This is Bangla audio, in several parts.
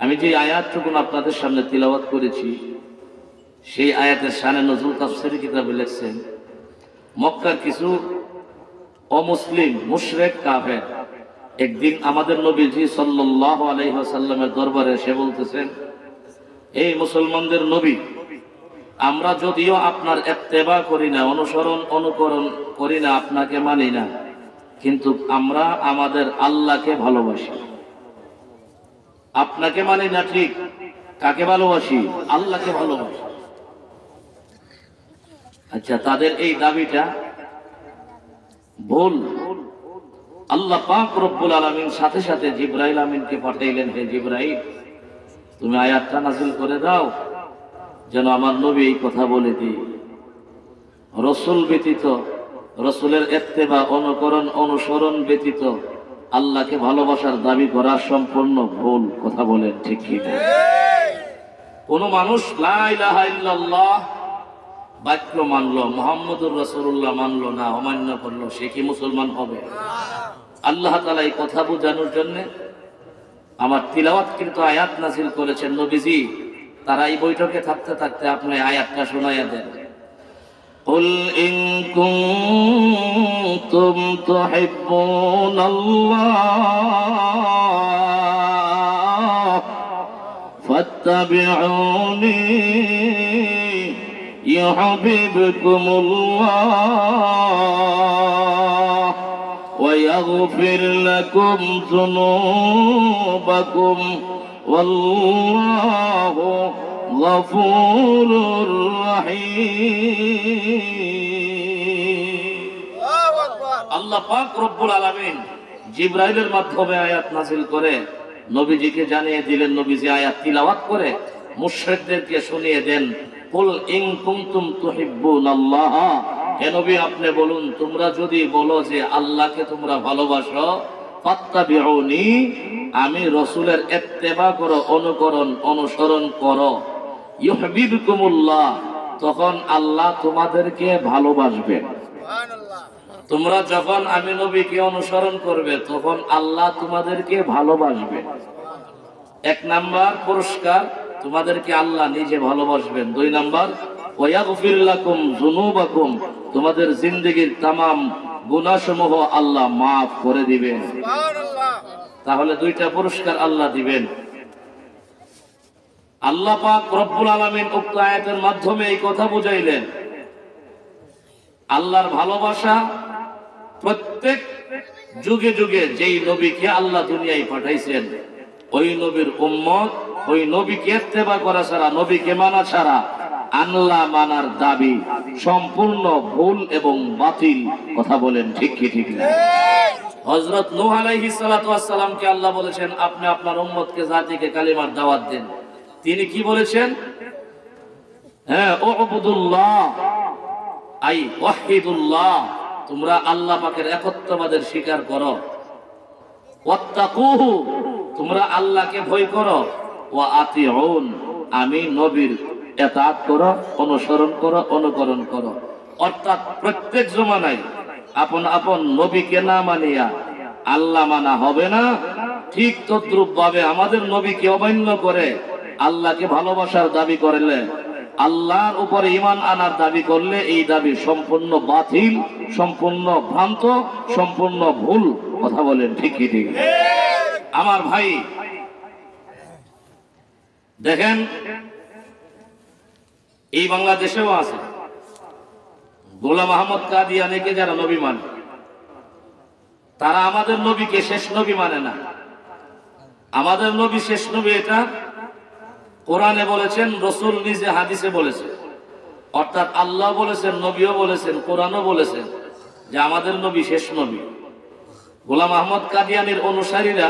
আমি যে আয়াতটুকু আপনাদের সামনে তিলাওয়াত করেছি, সেই আয়াতের শানে নজরুল তাফসীর কিতাবে লিখছেন, মক্কার কিছু অমুসলিম মুশরিক কাফের একদিন আমাদের নবীজি সাল্লাল্লাহু আলাইহি ওয়াসাল্লামের দরবারে এসে বলতেছেন, এই মুসলমানদের নবী, আমরা যদিও আপনার ইত্তেবা করি না, অনুকরণ করি না, আপনাকে মানি না, কিন্তু আমরা আমাদের আল্লাহকে ভালোবাসি। আপনাকে মানি না ঠিক, কাকে ভালোবাসি? আল্লাহকে ভালোবাসি। আচ্ছা, তাদের এই দাবিটা ভুল। আল্লাহ পাক রব্বুল আলামিন সাথে সাথে জিবরাইল আমিনকে পাঠাইলেন, হে জিবরাইল, তুমি আয়াতটা নাযিল করে দাও যেন আমার নবী এই কথা বলে দিই, রসুল ব্যতীত, রসুলের ইত্তেবা অনুসরণ ব্যতীত আল্লাহকে ভালোবাসার দাবি করা সম্পূর্ণ ভুল। কথা বলেন ঠিক কি? কোন মানুষ লা ইলাহা ইল্লাল্লাহ বাক্য মানলো, মুহাম্মদুর রাসূলুল্লাহ মানলো না, অমান্য করলো, সে কি মুসলমান হবে? আল্লাহ তাআলা এই কথা বোঝানোর জন্য আমার তিলাওয়াতকৃত আয়াত নাযিল করেছেন। নবীজি তারা এই বৈঠকে থাকতে থাকতে আপনি আয়াতটা শোনাইয়া দেন। قل إن كنتم تحبون الله فاتبعوني يحببكم الله ويغفر لكم ذنوبكم والله غفور رحيم। আল্লাহ পাক রব্বুল আলামিন জিবরাইলের মাধ্যমে আয়াত নাযিল করে নবীজিকে জানিয়ে দিলেন, নবীজি আয়াত তিলাওয়াত করে মুশরিকদেরকে শুনিয়ে দেন, কুল ইন কুনতুম তুহিব্বুনাল্লাহ, হে নবী আপনি বলুন, তোমরা যদি বলো যে আল্লাহকে তোমরা ভালোবাসো, ফাত্তাবিউনি, আমি রাসূলের ইত্তেবা করো, অনুসরণ করো, ইউহিব্বুকুমুল্লাহ, তখন আল্লাহ তোমাদেরকে ভালোবাসবেন। সুবহানাল্লাহ। তোমরা যখন আমি নবীকে অনুসরণ করবে তখন আল্লাহ তোমাদেরকে ভালোবাসবেন। এক নাম্বার পুরস্কার, তোমাদেরকে আল্লাহ নিজে ভালোবাসবেন। দুই নাম্বার, ওয়ায়াগফির লাকুম যুনুবাকুম, তোমাদের জিন্দেগীর তামাম গুনাহসমূহ আল্লাহ মাফ করে দিবেন। সুবহানাল্লাহ। তাহলে দুইটা পুরস্কার আল্লাহ দিবেন। আল্লাহ পাক রব্বুল আলামিন উক্ত আয়াতের মাধ্যমে এই কথা বুঝাইলেন, আল্লাহর ভালোবাসা প্রত্যেক যুগে যুগে যেই নবীকে আল্লাহ দুনিয়ায় পাঠাইছেন, ওই নবীর উম্মত, ওই নবীকে ইত্তেবা করা ছাড়া, নবীকে মানা ছাড়া আল্লাহ মানার দাবি সম্পূর্ণ ভুল এবং বাতিল। কথা বলেন ঠিক কি ঠিক না? হযরত নূহ আলাইহিস সালাতু ওয়াস সালামকে আল্লাহ বলেছেন, আপনি আপনার উম্মতকে জাতিকে কালিমার দাওয়াত দেন। তিনি কি বলেছেন? হ্যাঁ, উবুদুল্লাহ আই ওয়াহিদুল্লাহ, তোমরা আল্লাহ পাকের একত্ববাদের স্বীকার করো, ওয়াত্তাকুহু, তোমরা আল্লাহকে ভয় করো, ওয়া আতিউন, আমি নবীর ইতাআত করো, অনুসরণ করো, অনুকরণ করো। অর্থাৎ প্রত্যেক জমানায় আপন আপন নবীকে না মানিয়া আল্লাহ মানা হবে না। ঠিক তদ্রূপ ভাবে আমাদের নবীকে অমান্য করে আল্লাহকে ভালোবাসার দাবি করলে, আল্লাহর উপরে ঈমান আনার দাবি করলে, এই দাবি সম্পূর্ণ বাতিল, সম্পূর্ণ ভ্রান্ত, সম্পূর্ণ ভুল। কথা বলেন ঠিক কি ঠিক? আমার ভাই দেখেন, এই বাংলাদেশেও আছে গোলাম আহমদ কাদিয়ানীকে যারা নবী মানে, তারা আমাদের নবীকে শেষ নবী মানে না। আমাদের নবী শেষ নবী এটা কোরআনে বলেছেন, রাসূল নিজে হাদিসে বলেছেন। অর্থাৎ আল্লাহ বলেছেন, নবীও বলেছেন, কোরআনও বলেছেন যে আমাদের নবী শেষ নবী। গোলাম আহমদ কাদিয়ানীর অনুসারীরা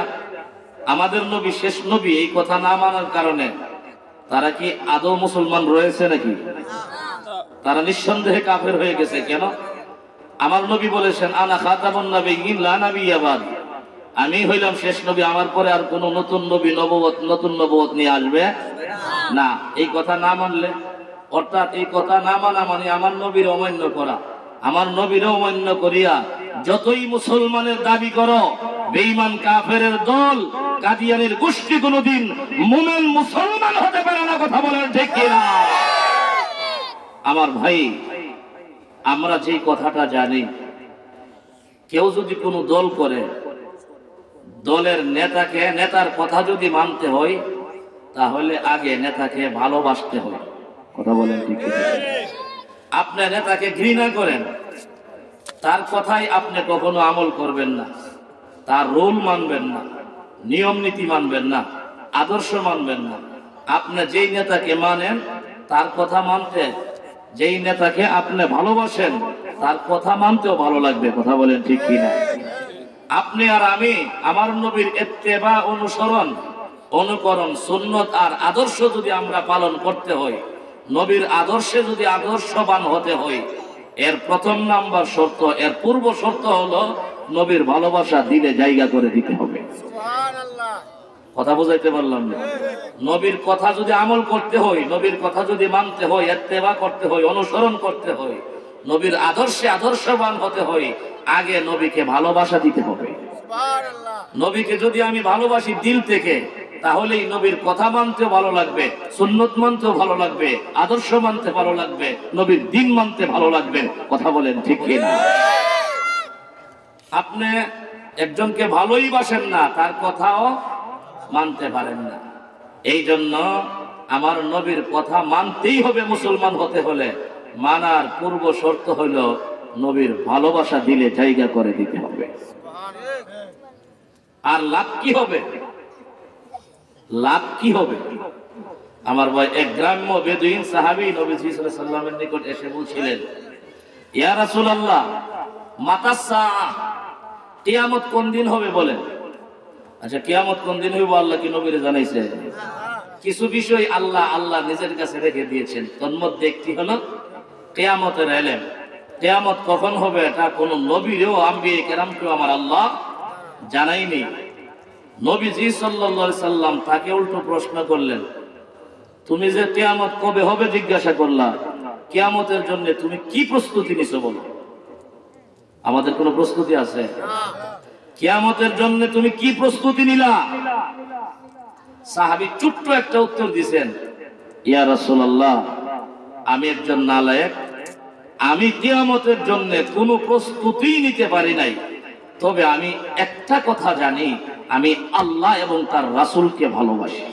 আমাদের নবী শেষ নবী এই কথা না মানার কারণে তারা কি আদৌ মুসলমান রয়েছে নাকি? তারা নিঃসন্দেহে কাফের হয়ে গেছে। কেন? আমার নবী বলেছেন, আনা খাতামুন নাবিয়্যিন লা নাবিয়্যা বাদি, আমি হইলাম শেষ নবী, আমার পরে আর কোন নতুন নবী নতুন নবুয়ত নিয়ে আসবে না। এই কথা না মানলে, অর্থাৎ এই কথা না মানা মানে আমার নবীর অমান্য করা। আমার নবীর অমান্য করিয়া যতই মুসলমানের দাবি করো, বেঈমান কাফেরের দল, কাদিয়ানির গোষ্ঠী কোনোদিন মুমিন মুসলমান হতে পারে না। কথা বলেন ঠিক কিনা? আমার ভাই, আমরা যে কথাটা জানি, কেউ যদি কোনো দল করে, দলের নেতার কথা যদি মানতে হয়, তাহলে আগে নেতাকে ভালোবাসতে হয়। কথা বলেন ঠিক কিনা? আপনি নেতাকে ঘৃণা করেন, তার কথাই আপনি কখনো আমল করবেন না, তার রোল মানবেন না, নিয়ম নীতি মানবেন না, আদর্শ মানবেন না। আপনি যেই নেতাকে মানেন তার কথা মানতে, যেই নেতাকে আপনি ভালোবাসেন তার কথা মানতেও ভালো লাগবে। কথা বলেন ঠিক কিনা? আপনি আর আমি আমার নবীর ইত্তেবা, অনুসরণ, অনুকরণ, সুন্নত আর আদর্শ যদি আমরা পালন করতে হয়, নবীর আদর্শে যদি আদর্শবান হতে হয়, এর প্রথম নাম্বার শর্ত, এর পূর্ব শর্ত হলো নবীর ভালোবাসা দিলে জায়গা করে দিতে হবে। কথা বুঝাইতে পারলাম না? নবীর কথা যদি আমল করতে হয়, নবীর কথা যদি মানতে হয়, ইত্তেবা করতে হয়, অনুসরণ করতে হয়, নবীর আদর্শে আদর্শবান হতে হয়, আগে নবীকে ভালোবাসা দিতে হবে। নবীকে যদি আমি ভালোবাসি দিল থেকে, তাহলেই নবীর কথা মানতেও ভালো লাগবে, সুন্নত মানতেও ভালো লাগবে, আদর্শ মানতে ভালো লাগবে, নবীর দিন মানতে ভালো লাগবে। কথা বলেন ঠিক কিনা? আপনি একজনকে ভালোই বাসেন না, তার কথাও মানতে পারেন না। এই জন্য আমার নবীর কথা মানতেই হবে। মুসলমান হতে হলে মানার পূর্ব শর্ত হইল নবীর ভালোবাসা দিলে জায়গা করে দিতে হবে। আর লাভ কি হবে? লাভ কি হবে? আমার ভাই, এক গ্রাম্য বেদুইন সাহাবী নবীজি সাল্লাল্লাহু আলাইহি ওয়াসাল্লামের নিকট এসে বলছিলেন, ইয়া রাসূলুল্লাহ, মাতা সাআ, কিয়ামত কোন দিন হবে বলেন। আচ্ছা, কিয়ামত কোন দিন হইব আল্লাহ কি নবীরে জানাইছে? কিছু বিষয় আল্লাহ নিজের কাছে রেখে দিয়েছেন, তার মধ্যে একটি হলো কিয়ামতের ইলম। কিয়ামত কখন হবে এটা কোন নবীরেও, আম্বিয়ে কেরামকেও আমার আল্লাহ জানাইনি। নবীজি সাল্লাল্লাহু আলাইহি সাল্লাম তাকে উল্টো প্রশ্ন করলেন, তুমি যে কিয়ামত কবে হবে জিজ্ঞাসা করলা, কিয়ামতের জন্য তুমি কি প্রস্তুতি নিছো বলো? আমাদের কোনো প্রস্তুতি আছে? কিয়ামতের জন্য তুমি কি প্রস্তুতি নিলা? সাহাবী ছোট্ট একটা উত্তর দিয়েছেন, ইয়া রাসূলুল্লাহ, আমি একজন নালায়েক, আমি কিয়ামতের জন্য কোনো প্রস্তুতি নিতে পারি নাই, তবে আমি একটা কথা জানি, আমি আল্লাহ এবং তার রাসূলকে ভালোবাসি।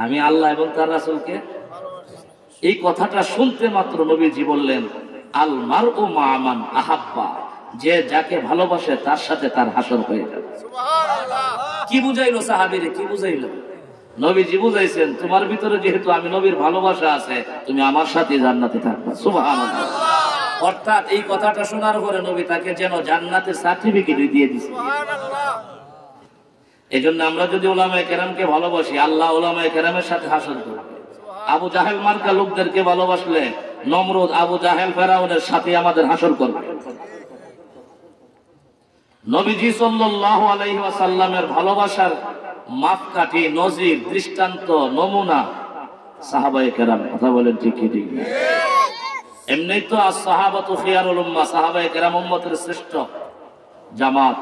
আমি আল্লাহ এবং তার রাসূলকে, এই কথাটা শুনতে মাত্র নবীজি বললেন, আল মারউ মা মান আহাব্বা, যে যাকে ভালোবাসে তার সাথে তার হাসর হয়ে যাবে। কি বুঝাইলো সাহাবীরে? কি বুঝাইলো? নবীজি বুঝাইছেন, তোমার ভিতরে যেহেতু আমি নবীর ভালোবাসা আছে, তুমি আমার সাথে জান্নাতে থাকবে। সুবহানাল্লাহ। অর্থাৎ এই কথাটা শোনার পরে নবী তাকে যেন জান্নাতের সার্টিফিকেট দিয়ে দিয়েছে। এই জন্য আমরা যদি উলামায়ে কেরামকে ভালোবাসি, আল্লাহ উলামায়ে কেরামের সাথে হাসর করবে। আবু জাহেল মার্কা লোকদেরকে ভালোবাসলে নমরুদ, আবু জাহেল, ফেরাউনের সাথে আমাদের হাসর করবে। নবীজি সাল্লাল্লাহু আলাইহি ওয়াসাল্লামের ভালোবাসার মাপকাঠি, নজির, দৃষ্টান্ত, নমুনা সাহাবায়ে কেরাম। কথা বলেন ঠিক কি ঠিক না? এমনিই তো as-সাহাবাতু খিয়ারুল উম্মাহ, সাহাবায়ে কেরাম উম্মতের শ্রেষ্ঠ জামাত।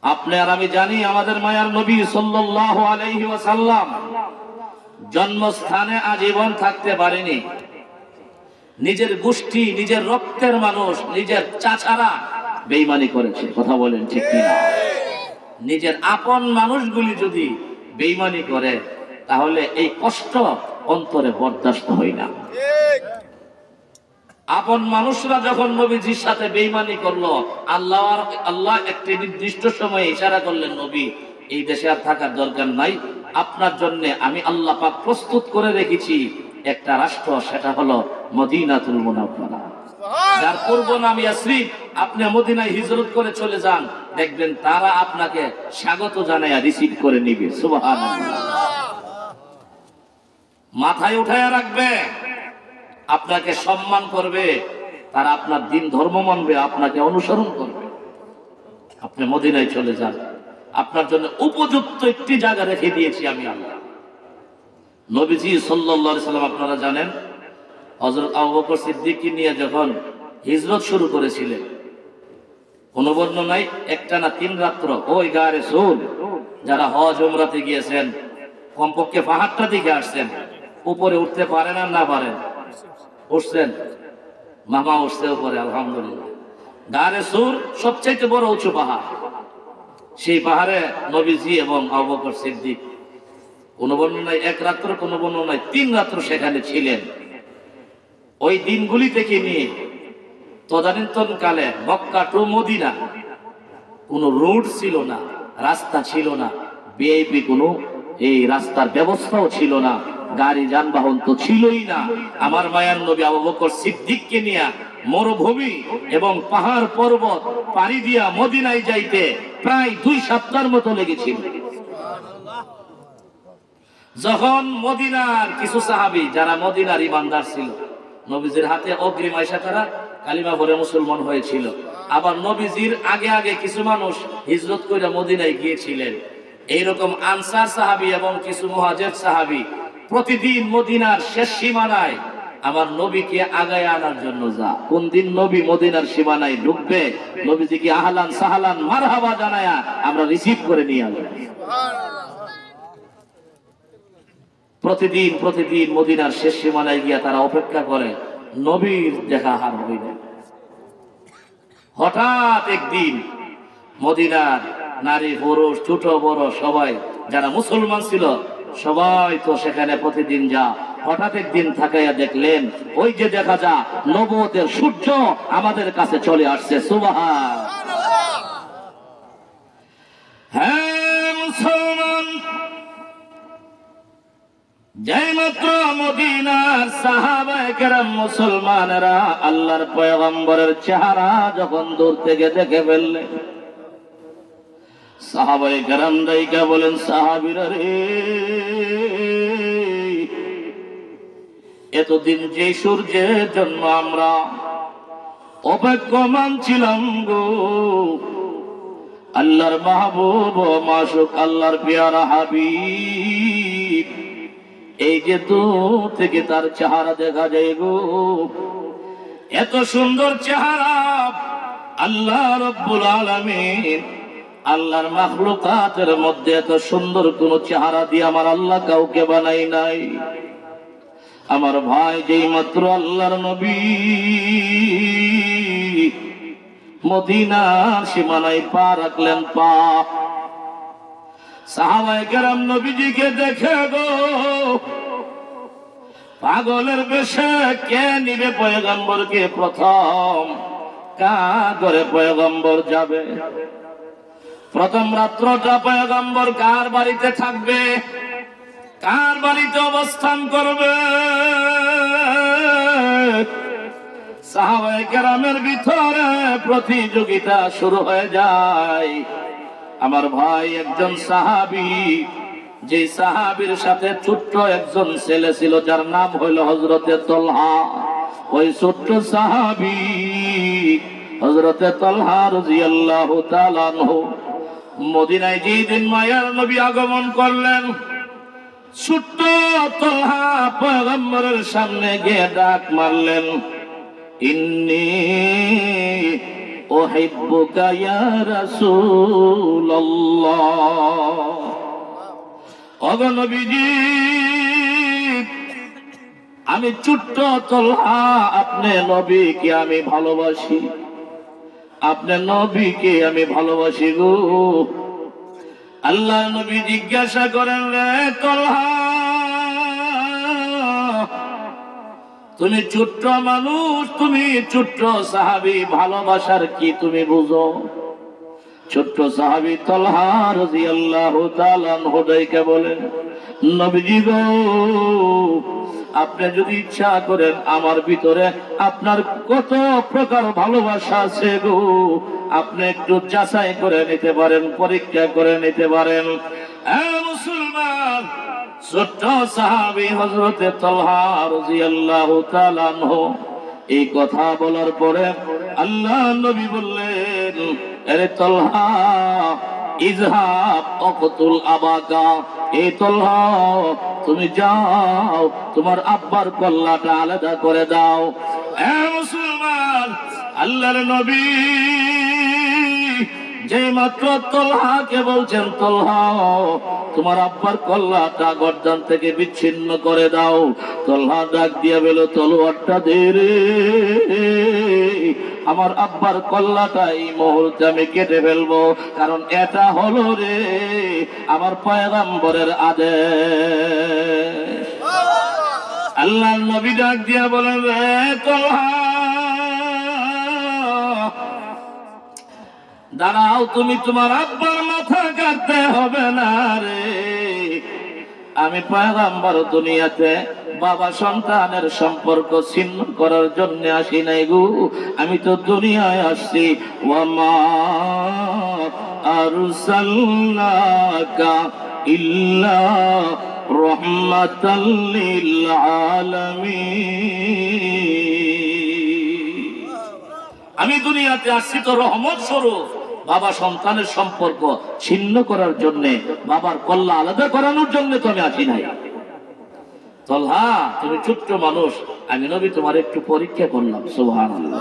আপনি আর আমি জানি আমাদের মায়ার নবী সাল্লাল্লাহু আলাইহি ওয়াসাল্লাম জন্মস্থানে আজীবন থাকতে পারেনি। নিজের গোষ্ঠী, নিজের রক্তের মানুষ, নিজের চাচারা বেঈমানি করেছে। কথা বলেন ঠিক কিনা? নিজের আপন মানুষগুলি যদি বেঈমানি করে, তাহলে এই কষ্ট অন্তরে বরদাস্ত হয় না। আপন মানুষরা যখন নবীজির সাথে বেঈমানি করলো, আল্লাহ একটি নির্দিষ্ট সময়ে ইশারা করলেন, নবী এই দেশে আর থাকার দরকার নাই, আপনার জন্য আমি আল্লাহ পাক প্রস্তুত করে রেখেছি একটা রাষ্ট্র, সেটা হলো মদিনাতুল মুনাওয়ারা, যার পূর্ব নাম ইয়াসরিব। আপনি মদিনায় হিজরত করে চলে যান, দেখবেন তারা আপনাকে স্বাগত জানায়া রিসিভ করে নিবে। সুবহানাল্লাহ। মাথায় উঠায়া রাখবে, আপনাকে সম্মান করবে, তারা আপনার দিন ধর্ম মানবে, আপনাকে অনুসরণ করবে। আপনি মদিনায় চলে যান, আপনার জন্য উপযুক্ত একটি জায়গা রেখে দিয়েছি আমি আল্লাহ। নবীজি সাল্লাল্লাহু আলাইহি সাল্লাম, আপনারা জানেন, হযরত আবু বকর সিদ্দিককে নিয়ে যখন হিজরত শুরু করেছিলেন, কোন বর্ণনায় একটা না 3 রাত্র ওই গারে সুর যারা হজ উমরাতে গিয়েছেন কমপক্ষে পাহাড়টা দিকে আসছেন, উপরে উঠতে পারেন আর না পারেন, উঠছেন? মামা উঠছে উপরে, আলহামদুলিল্লাহ। গারে সুর সবচাইতে বড় উঁচু পাহাড়। সেই পাহাড়ে নবীজি এবং আবু বকর সিদ্দিক কোন বর্ণনায় 1 রাত্র, কোন বর্ণনায় 3 রাত্র সেখানে ছিলেন। ওই দিনগুলি থেকে নিয়ে তদানীন্তন কালে মক্কা টু মদিনা কোনো রোড ছিল না, রাস্তা ছিল না, ভিআইপি কোনো এই রাস্তার ব্যবস্থাও ছিল না, গাড়ি যানবাহন তো ছিলই না। আমার মায়ার নবী আবু বকর সিদ্দিককে নিয়ে মরুভূমি এবং পাহাড় পর্বত পাড়ি দিয়া মদিনায় যাইতে প্রায় 2 সপ্তাহের মতো লেগেছিল। যখন মদিনার কিছু সাহাবী যারা মদিনার ইমানদার ছিল, নবীজির হাতে অগ্রিম আয়সা তারা কালিমা পড়ে মুসলমান হয়েছিল। আবার নবীজির আগে আগে কিছু মানুষ হিজরত করে মদিনায় গিয়েছিলেন। এইরকম আনসার সাহাবী এবং কিছু মুহাজির সাহাবী প্রতিদিন মদিনার শেষ সীমানায় আমার নবীকে আগায় আনার জন্য যা। কোন দিন নবী মদিনার সীমানায় ঢুকবে, নবীজিকে আহলান সাহলান মারহাবা জানায়া আমরা রিসিভ করে নিয়ে আসব। প্রতিদিন প্রতিদিন মদিনার শেষ সীমানায় গিয়া তারা অপেক্ষা করে, নবীর দেখা হার হইল। হঠাৎ একদিন মদিনার নারী পুরুষ ছোট বড় সবাই যারা মুসলমান ছিল সবাই তো সেখানে প্রতিদিন যা। হঠাৎ একদিন থাকাইয়া দেখলেন ওই যে দেখা যা নবুয়তের সূর্য আমাদের কাছে চলে আসছে। সুবহানাল্লাহ। হ্যাঁ মুসলমান, যেইমাত্র মদিনার সাহাবায়ে কেরাম মুসলমানেরা আল্লাহর পয়গম্বরের চেহারা যখন দূর থেকে দেখে ফেললেন, সাহাবায়ে কেরাম দাইকা বলেন, সাহাবীরা রে, এতদিন যে সূর্যের জন্য আমরা অপেক্ষমান ছিলাম গো, আল্লাহর মাহবুব ও মাশুক আল্লাহর পেয়ারা হাবিব, এই যে দূর থেকে তার চেহারা দেখা যায় গো, এত সুন্দর চেহারা আল্লাহ রাব্বুল আলামিন আল্লাহর মাখলুকাতের মধ্যে এত সুন্দর কোন চেহারা দিয়ে আমার আল্লাহ কাউকে বানাই নাই। আমার ভাই, যেই মাত্র আল্লাহর নবী মদিনার সীমানায় পা রাখলেন, পা, সাহাবায়ে কেরাম নবীজিকে দেখে গো পাগলের বেশে কে নিবে পয়গম্বরকে প্রথম, কার ঘরে পয়গম্বর যাবে, প্রথম রাত্রটা পয়গম্বর কার বাড়িতে থাকবে, কার বাড়িতে অবস্থান করবে। সাহাবায়ে কেরামের ভিতরে প্রতিযোগিতা শুরু হয়ে যায়। আমার ভাই, একজন সাহাবী, যে সাহাবীর সাথে ছোট্ট একজন ছেলে ছিল যার নাম হইল হযরতে তালহা, ওই ছোট্ট সাহাবী হযরতে তালহা রাদিয়াল্লাহু তাআলা আনহু মদিনায় যেদিন মায়ার নবী আগমন করলেন, ছোট্ট তালহা পয়গম্বরের সামনে গিয়ে ডাক মারলেন, ইন্নী উহিব্বুকা ইয়া রাসূলুল্লাহ। ওগো নবীজি, আমি ছোট্ট তালহা, আপনি নবীকে আমি ভালোবাসি, আপনি নবীকে আমি ভালোবাসি গো। আল্লাহ নবী জিজ্ঞাসা করেন, রে তালহা, তুমি ছোট্ট মানুষ, তুমি ছোট্ট সাহাবী, ভালোবাসার কি তুমি বুঝো? ছোট্ট সাহাবী তালহা রাদিয়াল্লাহু তাআলা আনহু ডাইকা বলেন, নবীজি গো, আপনি যদি ইচ্ছা করেন আমার ভিতরে আপনার কত প্রকার ভালোবাসা আছে গো, আপনি একটু যাচাই করে নিতে পারেন, পরীক্ষা করে নিতে পারেন। মুসলমান, ছোট্ট সাহাবী হযরতে তালহা রাদিয়াল্লাহু তাআলা আনহু এই কথা বলার পরে আল্লাহ নবী বললেন, আরে তালহা, ইযহাব আকতুল আবাকা, এই তালহা তুমি যাও তোমার আব্বার কল্লাটা আলাদা করে দাও। মুসলমান, আল্লাহর নবী যে মাত্র তলহাকে বলছেন, তলহা তোমার আব্বার কল্লাটা গর্দান থেকে বিচ্ছিন্ন করে দাও। তলহা ডাক দিয়া বলল, তলোয়ারটা দে রে, আমার আব্বার কল্লাটা এই মুহূর্তে আমি কেটে ফেলবো, কারণ এটা হলো রে আমার পয়গম্বরের আদেশ। আল্লাহর নবী ডাক দিয়া বলেন, রে তলহা দাঁড়াও, তুমি তোমার আব্বার মাথা কাটতে হবে না রে, আমি পয়গম্বর দুনিয়াতে বাবা সন্তানের সম্পর্ক ছিন্ন করার জন্য আসি নাই গো, আমি তো দুনিয়ায় আসছি ওয়ামা আরসালনাকা ইল্লা রাহমাতাল লিল আলামিন। আমি দুনিয়াতে আসছি তো রহমত স্বরূপ, বাবা সন্তানের সম্পর্ক ছিন্ন করার জন্য, বাবার কল্লা আলাদা করানোর জন্য তো আমি আসি নাই। তলহা তুমি ছোট্ট মানুষ, আমি নবী তোমার একটু পরীক্ষা করলাম, সুবহানাল্লাহ।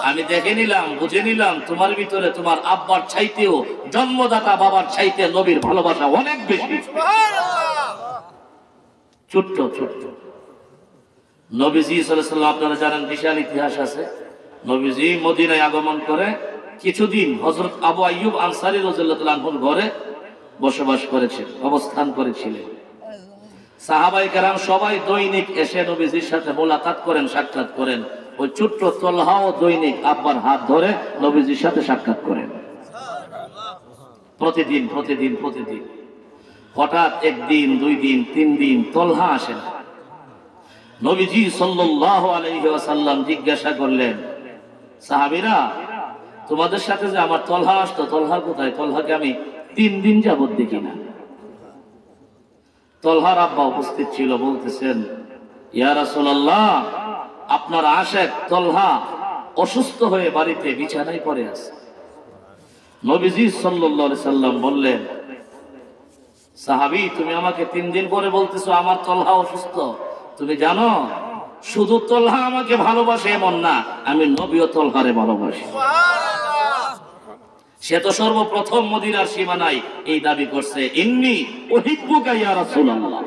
আমি দেখে নিলাম, বুঝে নিলাম তোমার ভিতরে তোমার আব্বার চাইতেও, জন্মদাতা বাবার চাইতে নবীর ভালোবাসা অনেক বেশি। ছোট্ট ছোট্ট নবীজি সাল্লাল্লাহু আলাইহি ওয়াসাল্লাম, আপনারা জানেন বিশাল ইতিহাস আছে। নবীজি মদিনায় আগমন করে কিছুদিন হযরত আবু আইয়ুব আনসারী রাদিয়াল্লাহু আনহুর ঘরে বসবাস করেছেন, অবস্থান করেছিলেন। সাহাবায়ে কেরাম সবাই দৈনিক এসে নবীজির সাথে মোলাকাত করেন, সাক্ষাৎ করেন। ওই ছোট্ট তলহাও দৈনিক আব্বার হাত ধরে নবীজির সাথে সাক্ষাৎ করেন, প্রতিদিন প্রতিদিন প্রতিদিন। হঠাৎ একদিন, 2 দিন, 3 দিন তলহা আসেন। নবীজি সাল্লাল্লাহু আলাইহি ওয়াসাল্লাম জিজ্ঞাসা করলেন, সাহাবীরা তোমাদের সাথে যে আমার তলহা আসতো, তলহা কোথায়? তলহাকে আমি 3 দিন যাবত দেখি না। তলহার আব্বা উপস্থিত ছিল, বলতেছেন, ইয়া রাসূলুল্লাহ, আপনার আশেক তলহা অসুস্থ হয়ে বাড়িতে বিছানায় পড়ে আছে। নবীজি সাল্লাল্লাহু আলাইহি সাল্লাম বললেন, সাহাবী তুমি আমাকে 3 দিন পরে বলতেছো আমার তলহা অসুস্থ? তুমি জানো শুধু তলহা আমাকে ভালোবাসে এমন না, আমি নবীও তলহারে ভালোবাসি। সে তো সর্বপ্রথম মদিনার সীমানায় এই দাবি করছে, ইন্নী উহিব্বুকা ইয়া রাসূলুল্লাহ,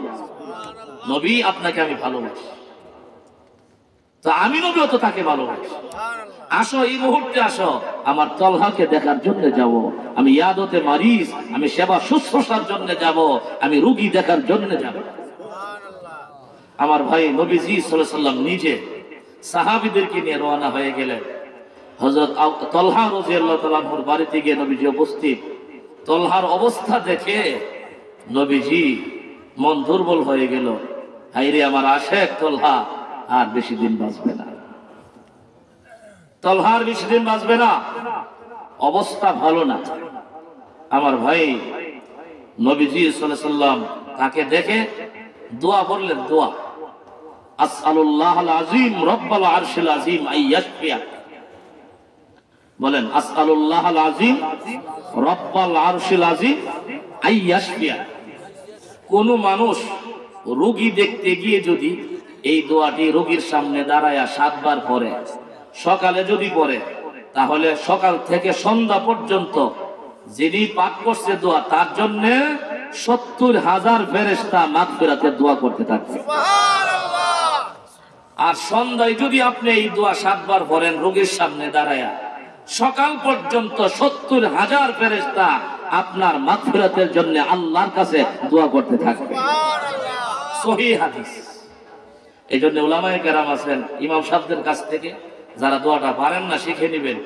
নবী আপনাকে আমি ভালোবাসি। তো আমি নবীও তো তাকে ভালোবাসি। আসো এই মুহূর্তে আসো, আমার তলহাকে দেখার জন্য যাব। আমি ইয়াদতে মারিজ, আমি সেবা শুশ্রূষার জন্য যাব, আমি রোগী দেখার জন্য যাব। আমার ভাই নবীজি সাল্লাল্লাহু আলাইহি ওয়াসাল্লাম নিজে সাহাবীদেরকে নিয়ে রওনা হয়ে গেলেন। হযরত তলহা রাদিয়াল্লাহু তাআলা আনহুর বাড়িতে গিয়ে নবীজি উপস্থিত। তলহার অবস্থা দেখে নবীজি মন দুর্বল হয়ে গেল, হায়রে আমার আশেক তলহা আর বেশি দিন বাঁচবে না, তলহার বেশি দিন বাঁচবে না, অবস্থা ভালো না। আমার ভাই নবীজি সাল্লাল্লাহু আলাইহি ওয়াসাল্লাম তাকে দেখে দোয়া করলেন, দোয়া, আসআলুল্লাহাল আযীম রব্বাল আরশিল আযীম আইয়াশফিয়া। বলেন, আসআলুল্লাহাল আযীম রব্বাল আরশিল আযীম আইয়াশফিয়া। কোন মানুষ রোগী দেখতে গিয়ে যদি এই দোয়াটি রোগীর সামনে দাঁড়ায়া 7 বার পড়ে, সকালে যদি পড়ে, তাহলে সকাল থেকে সন্ধ্যা পর্যন্ত যিনি পাঠ করছে দোয়া, তার জন্য 70,000 ফেরেশতা মাগফিরাতের দোয়া করতে থাকবে। আর সন্ধ্যায় যদি আপনি এই দোয়া 7 বার পড়েন রোগীর সামনে দাঁড়ায়া, সকাল পর্যন্ত 70,000 ফেরেশতা আপনার মাগফিরাতের জন্য আল্লাহর কাছে দোয়া করতে থাকবে। সহিহ হাদিস। এই জন্য উলামায়ে কেরাম আছেন, ইমাম সাহেবদের কাছ থেকে যারা দোয়াটা পারেন না শিখে নেবেন,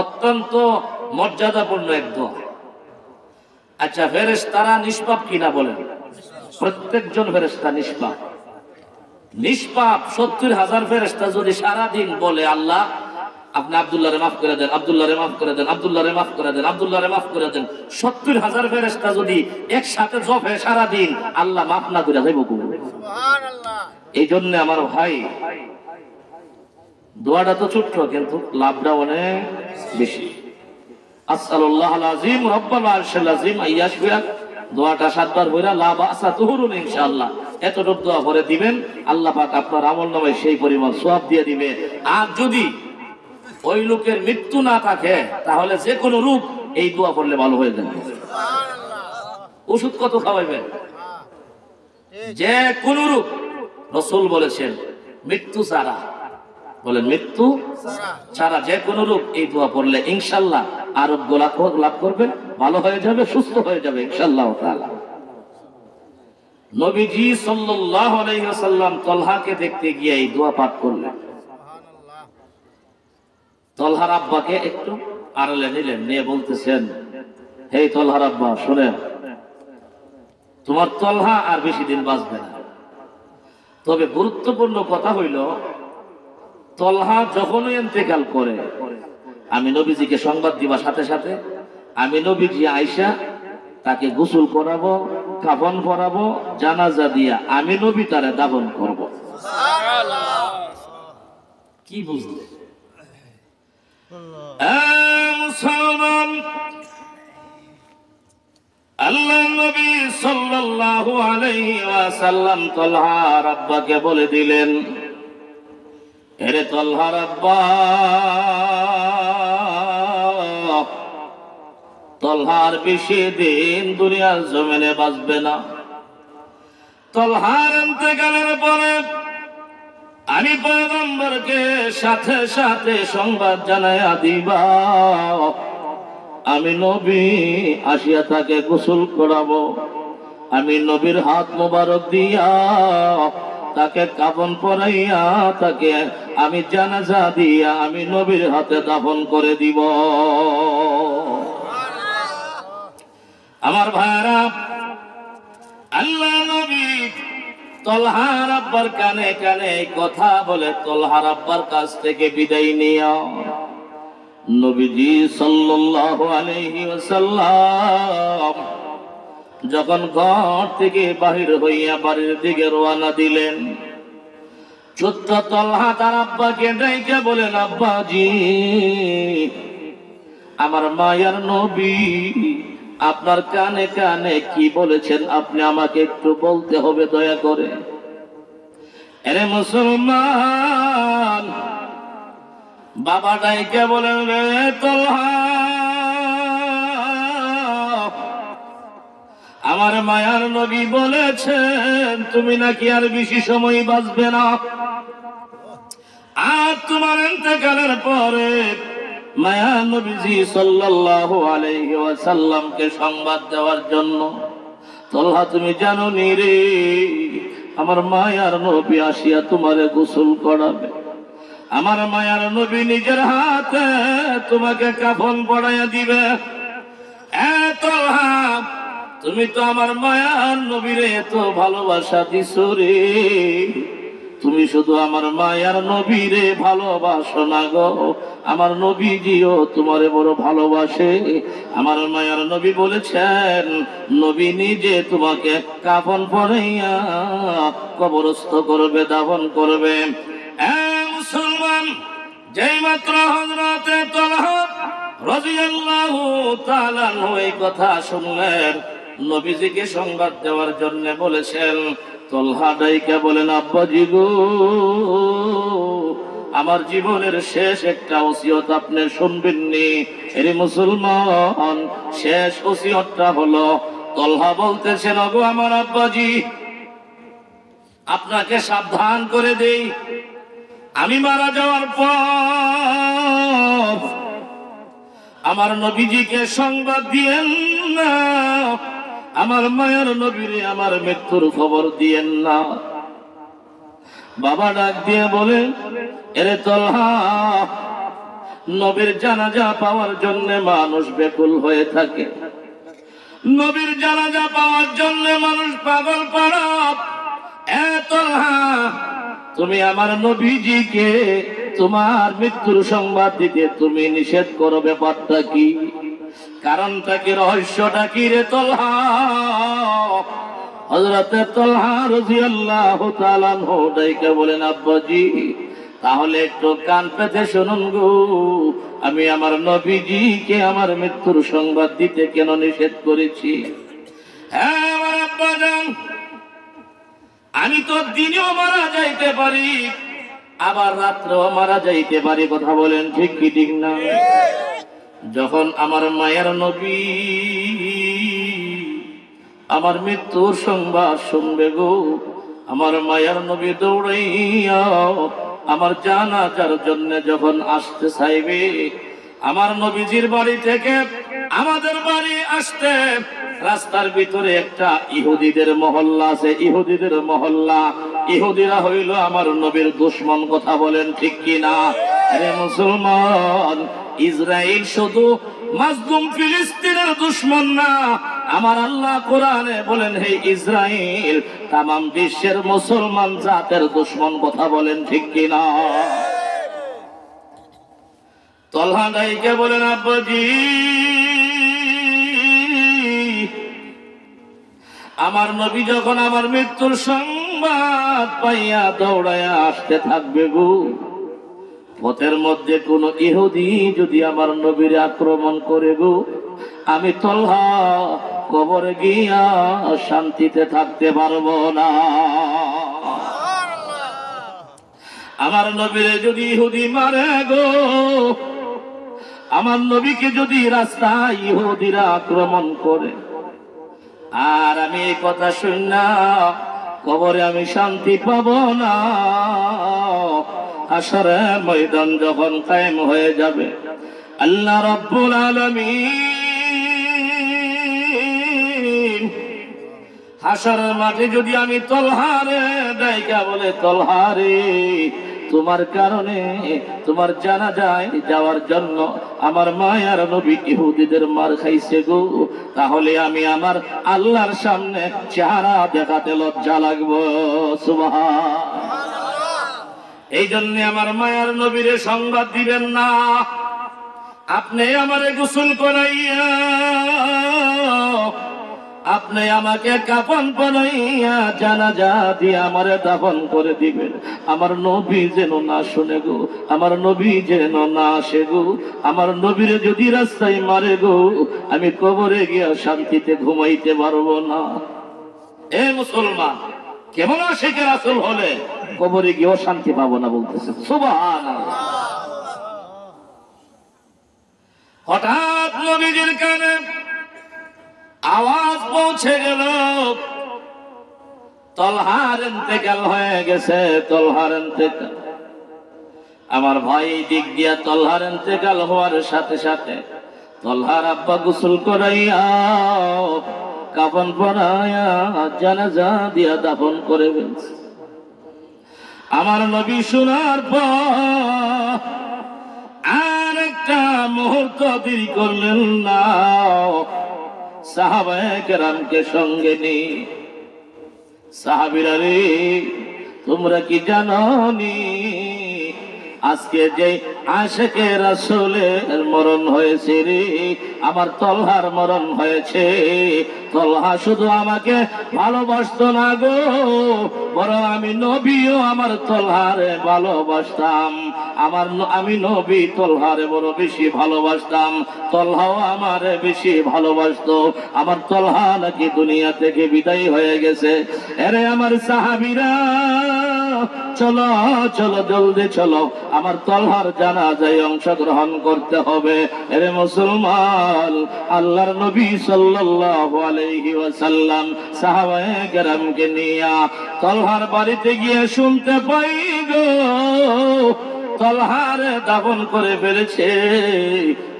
অত্যন্ত মর্যাদাপূর্ণ এক দোয়া। আচ্ছা, ফেরেশতারা নিষ্পাপ কিনা বলেন? প্রত্যেকজন ফেরেশতা নিষ্পাপ। নিষ্পাপ 70,000 ফেরেশতা যদি সারাদিন বলে, আল্লাহ আপনি আব্দুল্লাহরে মাফ করে দেন, আব্দুল্লাহরে মাফ করে দেন, আব্দুল্লাহরে মাফ করে দেন, আব্দুল্লাহরে মাফ করে দেন, 70,000 ফেরেশতা যদি একসাথে জপে সারাদিন, আল্লাহ মাফ না করে যাইব কোন? সুবহানাল্লাহ। এই জন্য আমার ভাই দোয়াটা তো ছোট্ট, কিন্তু লাভটা অনেক বেশি। আসআলুল্লাহাল আযীম রব্বাল আরশিল আযীম আইয়াশফিয়া, দোয়াটা 7 বার বইরা লা বাসা তুহুরুন ইনশাআল্লাহ। এতটুকু দোয়া করে দিবেন, আল্লাহ পাক আপনার আমলনামায় সেই পরিমাণ সওয়াব দিয়ে দিবে। আর যদি ওই লোকের মৃত্যু না থাকে, তাহলে যে কোনো রোগ এই দোয়া পড়লে ভালো হয়ে যাবে। ওষুধ কত খাওয়াইবেন? যে কোন রূপ, রাসূল বলেছেন মৃত্যু ছাড়া, বলেন মৃত্যু ছাড়া যে কোন রূপ এই দোয়া পড়লে ইনশাআল্লাহ আরোগ্য লাভ করবেন, ভালো হয়ে যাবে, সুস্থ হয়ে যাবে ইনশাআল্লাহ তাআলা। নবীজি সাল্লাল্লাহু আলাইহি ওয়াসাল্লাম তলহাকে দেখতে গিয়ে এই দোয়া পাঠ করলেন। তলহার আব্বাকে একটু আড়ালে নিলেন, নিয়ে বলতেছেন, হে তলহার আব্বা শুনেন, তোমার তলহা আর বেশি দিন বাঁচবে না। তবে গুরুত্বপূর্ণ কথা হইল, তলহা যখনই ইন্তেকাল করে আমি নবীজিকে সংবাদ দিবার সাথে সাথে আমি নবীজি আয়েশা তাকে গোসল করাবো, কাফন পরাবো, জানাজা দিয়া আমি নবী তারে দাফন করব। কি বুঝলে মুসলমান? আল্লাহ নবী সাল্লাল্লাহু আলাইহি ওয়াসাল্লাম তলহার আব্বাকে বলে দিলেন, এরে তলহার আব্বা, তলহার বেশি দিন দুনিয়ার জমিনে বাঁচবে না। তলহার ইন্তেকালের পরে আমি পয়গম্বরকে সাথে সাথে সংবাদ জানাইয়া দিবা, আমি নবী আসিয়া তাকে গোসল করাবো, আমি নবীর হাত মোবারক দিয়া তাকে কাফন পরাইয়া তাকে আমি জানাজা দিয়া আমি নবীর হাতে দাফন করে দিব। আমার ভাইরা, আল্লাহ নবী তলহার আব্বার কানে কানে কথা বলে তলহার আব্বার কাছ থেকে বিদায় নিয়া নবীজি সাল্লাল্লাহু আলাইহি ওয়াসাল্লাম যখন ঘর থেকে বাহির হইয়া বাড়ির দিকে রওনা দিলেন, ছোট্ট তলহা তার আব্বাকে ডাইকে বলেন, আব্বাজি, আমার মায়ার নবী আপনার কানে কানে কি বলেছেন আপনি আমাকে একটু বলতে হবে দয়া করে। আরে মুসলমান, বাবা ডাইকে বলেন, রে তলহা, আমার মায়ার নবী বলেছেন তুমি নাকি আর বেশি সময় বাঁচবে না, আর তোমার ইন্তেকালের পরে মায়ার নবীজি সাল্লাল্লাহু আলাইহি ওয়াসাল্লামকে সংবাদ দেওয়ার জন্য তলহা তুমি জানো নি রে, আমার মায়ার নবী আসিয়া তোমারে গোসল করাবে, আমার মায়ার নবী নিজের হাতে তোমাকে কাফন পরাইয়া দিবে। তলহা, তুমি তো আমার মায়ার নবীরে এত ভালোবাসা দিছো রে, তুমি শুধু আমার মায়ার নবীরে ভালোবাসো না গো, আমার নবীজিও তোমারে বড় ভালোবাসে। আমার মায়ার নবী বলেছেন নবী নিজে তোমাকে কাফন পরাইয়া কবরস্থ করবে, দাফন করবে। মুসলমান, যেই মাত্র হযরতে তলহা রাদিয়াল্লাহু তাআলা এই কথা শুনলেন, নবীজিকে সংবাদ দেওয়ার জন্য বলেছেন, তলহা ডাইকা বলেন, আব্বাজি গো, আমার জীবনের শেষ একটা ওসিয়ত আপনি শুনবেন নি। এর মুসলমান, শেষ ওসিয়তটা হলো, তলহা বলতেছেন, ওগো আমার আব্বাজি, আপনাকে সাবধান করে দেই, আমি মারা যাওয়ার পর আমার নবীজিকে সংবাদ দিয়েন না, আমার মায়ের নবীরে আমার মৃত্যুর খবর দিয়েন না। বাবা ডাক দিয়ে বলে, এরে তলহা, নবীর জানাজা পাওয়ার জন্য মানুষ বেকুল হয়ে থাকে, নবীর জানাজা পাওয়ার জন্য মানুষ পাগল পাড়া। তলহা, তুমি আমার নবীজিকে তোমার মৃত্যুর সংবাদ দিতে তুমি নিষেধ করো, ব্যাপারটা কি, কারণটা কি, রহস্যটা কি রে তলহা? হযরতে তলহা রাদিয়াল্লাহু তাআলা আনহু ডাইকা বলেন, আব্বাজি, তাহলে একটু কান পেতে শুনুন গো, আমি আমার নবীজিকে আমার মৃত্যুর সংবাদ দিতে কেন নিষেধ করেছি। হ্যাঁ আমার আব্বাজান, আমি তো দিনেও মারা যাইতে পারি, আবার রাত্রেও মারা যাইতে পারি, কথা বলেন ঠিক কি ঠিক না? যখন আমার মায়ের নবী আমার মৃত্যুর সংবাদ শুনবে গো, আমার মায়ের নবী দৌড়াইয়া আমার জানাজার জন্য যখন আসতে চাইবে, আমার নবীজির বাড়ি থেকে আমাদের বাড়ি আসতে রাস্তার ভিতরে একটা ইহুদিদের মহল্লা আছে, ইহুদিদের মহল্লা। ইহুদিরা হইল আমার নবীর দুশমন, কথা বলেন ঠিক কিনা? আরে মুসলমান, ইসরায়েল শুধু মাজলুম ফিলিস্তিনের দুশমন না, আমার আল্লাহ কোরআনে বলেন হে ইসরায়েল তামাম বিশ্বের মুসলমান জাতের দুশমন, কথা বলেন ঠিক কিনা? তলহা দাইকে বলেন আব্বাজি আমার নবী যখন আমার মৃত্যুর সংবাদ পাইয়া দৌড়াইয়া আসতে থাকবে গো, পথের মধ্যে কোন ইহুদি যদি আমার নবীর আক্রমণ করে গো, আমি তলহা কবরে গিয়া শান্তিতে থাকতে পারবো না। আমার নবীরে যদি ইহুদি মারে গো, আমার নবীকে যদি রাস্তায় ইহুদিরা আক্রমণ করে, আর আমি এই কথা শুননা কবরে আমি শান্তি পাবো না। হাশরের ময়দান যখন কায়েম হয়ে যাবে, আল্লাহ রাব্বুল আলামিন হাশরের মাঠে যদি আমি তলহারে ডাইকা বলে, তলহারে তোমার কারণে তোমার জানাজায় যাওয়ার জন্য আমার মায়ার নবী ইহুদিদের মার খাইছে গো, তাহলে আমি আমার আল্লাহর সামনে চেহারা দেখাতে লজ্জা লাগবো। সুবহানাল্লাহ। এই জন্য আমার মায়ার নবীরে সংবাদ দিবেন না, আপনি আমারে গোসল করাইয়া, আপনি আমাকে কাফন পরাইয়া জানাজা দিয়ে আমারে দাফন করে দিবেন। আমার নবী যেন না শুনে গো, আমার নবী যেন না আসে গো। আমার নবীরে যদি রাস্তায় মারে গো, আমি কবরে গিয়া শান্তিতে ঘুমাইতে পারবো না। এ মুসলমান, কেমন আশিকের রাসূল হলে কবরে গিয়েও শান্তি পাবো না বলতেছে। সুবহানাল্লাহ। হঠাৎ নবীজির কানে আওয়াজ পৌঁছে গেল, তলহার ইন্তেকাল হয়ে গেছে, তলহার ইন্তেকাল। আমার ভাই দিক দিয়া তলহার ইন্তেকাল হওয়ার সাথে সাথে তলহার আব্বা গোসল করাইয়া কাফন পরাইয়া জানাজা দিয়া দাফন করে ফেলছে। আমার নবী শোনার পর আর একটা মুহূর্ত দেরি করলেন না, সাহাবায়ে কেরামকে সঙ্গে নিয়ে, সাহাবীরা রে তোমরা কি জানো নি আজকে যে আশিকে রাসূলের মরণ হয়েছে রে, আমার তলহার মরণ হয়েছে। তলহা শুধু আমাকে ভালোবাসতো না গো, বরং আমি নবীও আমার তলহারে ভালোবাসতাম। আমি নবী তলহারে বড় বেশি ভালোবাসতাম, তলহাও আমারে বেশি ভালোবাসতো। আমার তলহা নাকি দুনিয়া থেকে বিদায় হয়ে গেছে। আরে আমার সাহাবীরা চলো চলো জলদি চলো, আমার তলহার জানাজায় অংশগ্রহণ করতে হবে। আরে মুসলমান, আল্লাহর নবী সাল্লাল্লাহু আলাইহি ওয়াসাল্লাম সাহাবায়ে কেরামকে নিয়ে তলহার বাড়িতে গিয়ে শুনতে পাই গো, তলহার দাফন করে ফেলেছে,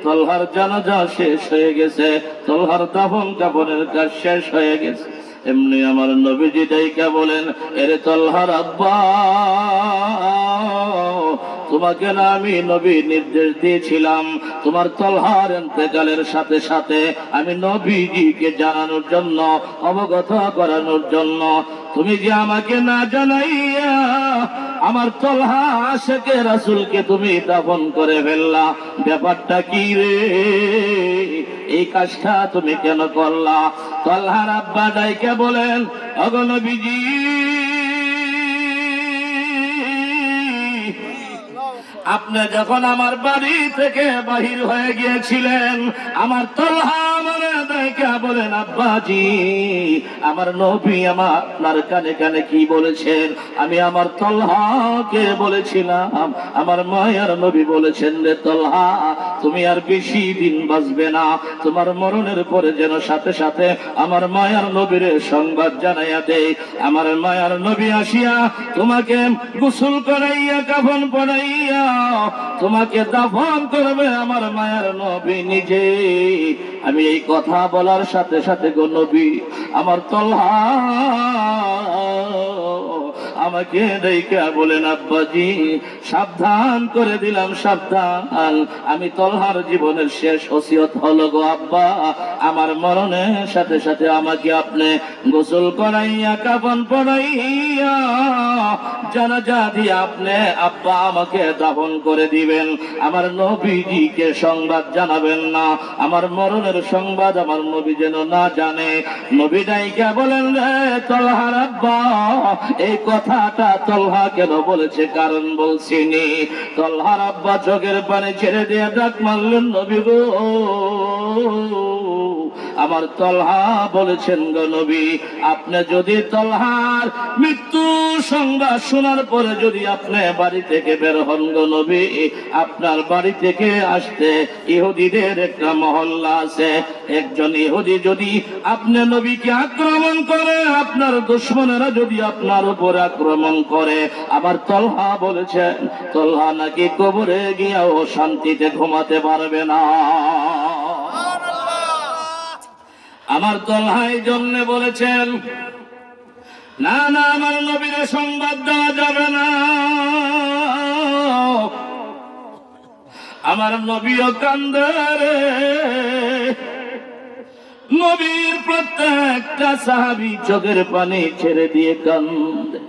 তলহার জানাজা শেষ হয়ে গেছে, তলহার দাফন কাফনের কাজ শেষ হয়ে গেছে। এমনি আমার নবীজি ডাইকা বলেন, এরে তলহার আব্বা, তোমাকে না আমি নবী নির্দেশ দিয়েছিলাম তোমার তলহার ইন্তেকালের সাথে সাথে আমি নবীজিকে জানানোর জন্য, অবগত করানোর জন্য, তুমি যে আমাকে না জানাইয়া আমার তলহা আশিকে রাসূলকে তুমি দাফন করে ফেললা, ব্যাপারটা কি রে? এই কাজটা তুমি কেন করলা? তলহার আব্বা ডাইকে বলেন, ওগো নবীজি, আপনি যখন আমার বাড়ি থেকে বাহির হয়ে গিয়েছিলেন, আমার তলহা আমারে ডাইকা বলেন আব্বাজি আমার নবী আমার আপনার কানে কানে কি বলেছেন? আমি আমার তলহাকে বলেছিলাম আমার মায়ার নবী বলেছেন রে তলহা তুমি আর বেশি দিন বাঁচবে না, তোমার মরণের পরে যেন সাথে সাথে আমার মায়ার নবীর সংবাদ জানাইয়া দেয়। আমার মায়ার নবী আসিয়া তোমাকে গোসল করাইয়া কাফন পরাইয়া তোমাকে দাফন করবে আমার মায়ার নবী নিজে। আমি এই কথা বলার সাথে সাথে গো নবী আমার তলহা আমাকে দেখা বলেন আব্বাজি সাবধান করে দিলাম সাবধান, আমি তলহার জীবনের শেষ ওসিয়ত হলো গো আব্বা আমার মরণের সাথে সাথে আমাকে আপনি গোসল করাইয়া কাফন পরাইয়া জানাজা দিয়ে আপনি আব্বা আমাকে দাফন করে দিবেন। আমার নবীজিকে সংবাদ জানাবেন না, আমার মরণের সংবাদ আমার নবী যেন না জানে। নবী ডাইকা বলেন রে তলহার আব্বা এই কথাটা তলহা কেন বলেছে কারণ বলছিনি। তলহার আব্বা চোখের পানি ছেড়ে দিয়ে ডাক মারলেন নবী গো আমার তলহা বলেছেন গো নবী আপনি যদি তলহার মৃত্যু সংবাদ শোনার পরে যদি আপনি বাড়ি থেকে বের হন গো নবী আপনার বাড়ি থেকে আসতে ইহুদিদের একটা মহল্লা আছে, একজন ইহুদি যদি আপনি নবীকে আক্রমণ করে আপনার দুশমনেরা যদি আপনার উপর আক্রমণ করে আমার তলহা বলেছেন তলহা নাকি কবরে গিয়াও শান্তিতে ঘুমাতে পারবে না। আমার তলহাই জন্য বলেছেন না না আমার নবীর সংবাদ দেওয়া যাবে না, আমার নবীও কান্দে রে। নবীর প্রত্যেকটা সাহাবী চোখের পানি ছেড়ে দিয়ে কান্দে।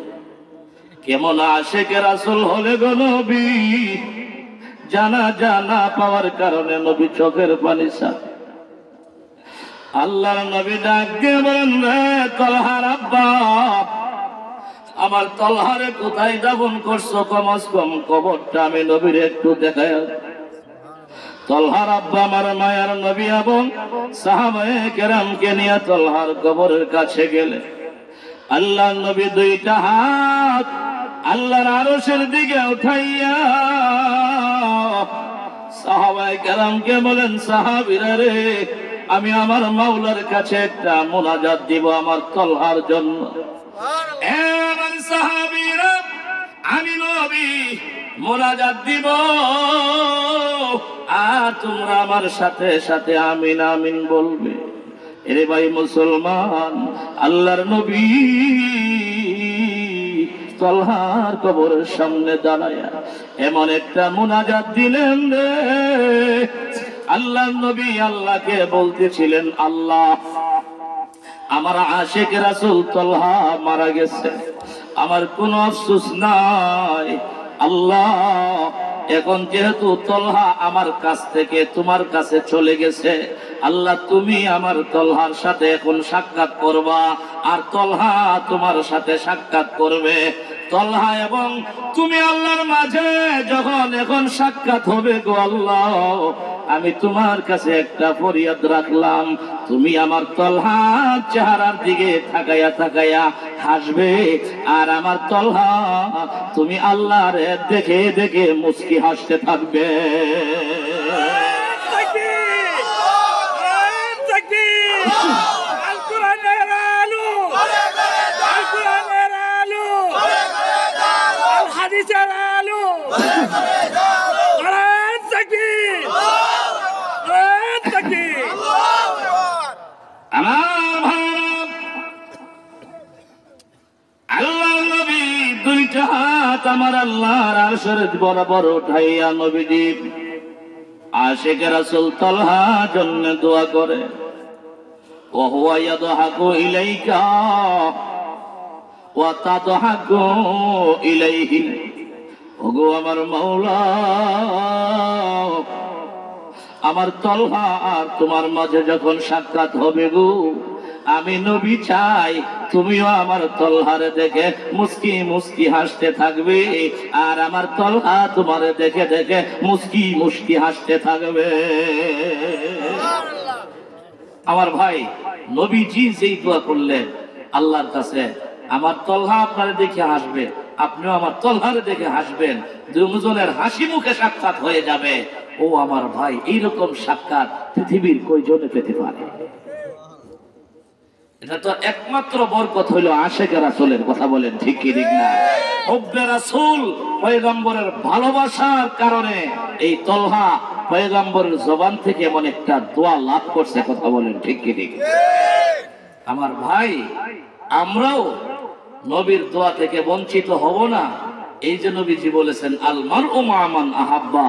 কেমন আশেকে রাসূল হলে গো নবী জানা জানা পাওয়ার কারণে নবী চোখের পানি ছাড়ে। আল্লাহর নবী ডাক দিয়ে বলেন রে তলহার আব্বা আমার তলহারে কোথায় দাফন করছো কমস কম কবরটা আমি নবীর একটু দেখায়। তলহার আব্বা আমার মায়ার নবী এবং সাহাবায়ে কেরামকে নিয়ে তলহার কবরের কাছে গেলে আল্লাহর নবী দুইটা হাত আল্লাহর আরশের দিকে উঠাইয়া সাহাবায়ে কেরামকে বলেন সাহাবীরা রে আমি আমার মাওলার কাছে একটা মুনাজাত দিব আমার তলহার জন্য। আমার সাহাবীরা আমি নবী মুনাজাত দিব আর তোমরা আমার সাথে সাথে আমিন আমিন বলবে। এরে ভাই মুসলমান আল্লাহর নবী তলহার কবরের সামনে দাঁড়ায়া এমন একটা মুনাজাত দিলেন রে আল্লাহ নবী আল্লাহকে বলতেছিলেন আল্লাহ আমার আশিক রাসূল তলহা মারা গেছে আমার কোনো আফসোস নাই, আল্লাহ এখন যেহেতু তলহা আমার কাছ থেকে তোমার কাছে চলে গেছে আল্লাহ তুমি আমার তলহার সাথে এখন সাক্ষাৎ করবা আর তলহা তোমার সাথে সাক্ষাৎ করবে। তলহা এবং তুমি আল্লাহর মাঝে যখন এখন সাক্ষাৎ হবে গো আল্লাহ আমি তোমার কাছে একটা ফরিয়াদ রাখলাম, তুমি আমার তলহার চেহারার দিকে তাকায়া তাকায়া হাসবে আর আমার তলহা তুমি আল্লাহর দেখে দেখে মুস্কি হাসতে থাকবে। আমার আল্লাহর আরশের বরাবর উঠাইয়া নবীজি আশিক রাসূল তলহার জন্য দোয়া করে ওয়া হুয়া ইয়াদহাকু ইলাইকা ওয়া তাদহাকু ইলাইহি। ওগো আমার মাওলা আমার তলহা আর তোমার মাঝে যখন সাক্ষাৎ হবে গো আমি নবী চাই তুমিও আমার তলহারে দেখে মুস্কি মুস্কি হাসতে থাকবে আর আমার তলহা তোমারে দেখে দেখে মুস্কি মুস্কি হাসতে থাকবে। আমার ভাই, নবীজি যেই দোয়া করলেন আল্লাহর কাছে, আমার তলহা আপনারে দেখে হাসবে, আপনিও আমার তলহারে দেখে হাসবেন, দুজনের হাসি মুখে সাক্ষাৎ হয়ে যাবে। ও আমার ভাই, এইরকম সাক্ষাৎ পৃথিবীর কয়জনে পেতে পারে? এটা তো একমাত্র বরকত হইল আশিকে রাসূলের। কথা বলেন ঠিক কি ঠিক না? হুব্বে রাসূল, পয়গম্বরের ভালোবাসার কারণে এই তলহা পয়গম্বরের জবান থেকে এমন একটা দোয়া লাভ করছে। কথা বলেন ঠিক কি ঠিক? আমার ভাই, আমরাও নবীর দোয়া থেকে বঞ্চিত হব না। এই যে নবীজি বলেছেন, আল মারউ মা মান আহাব্বা।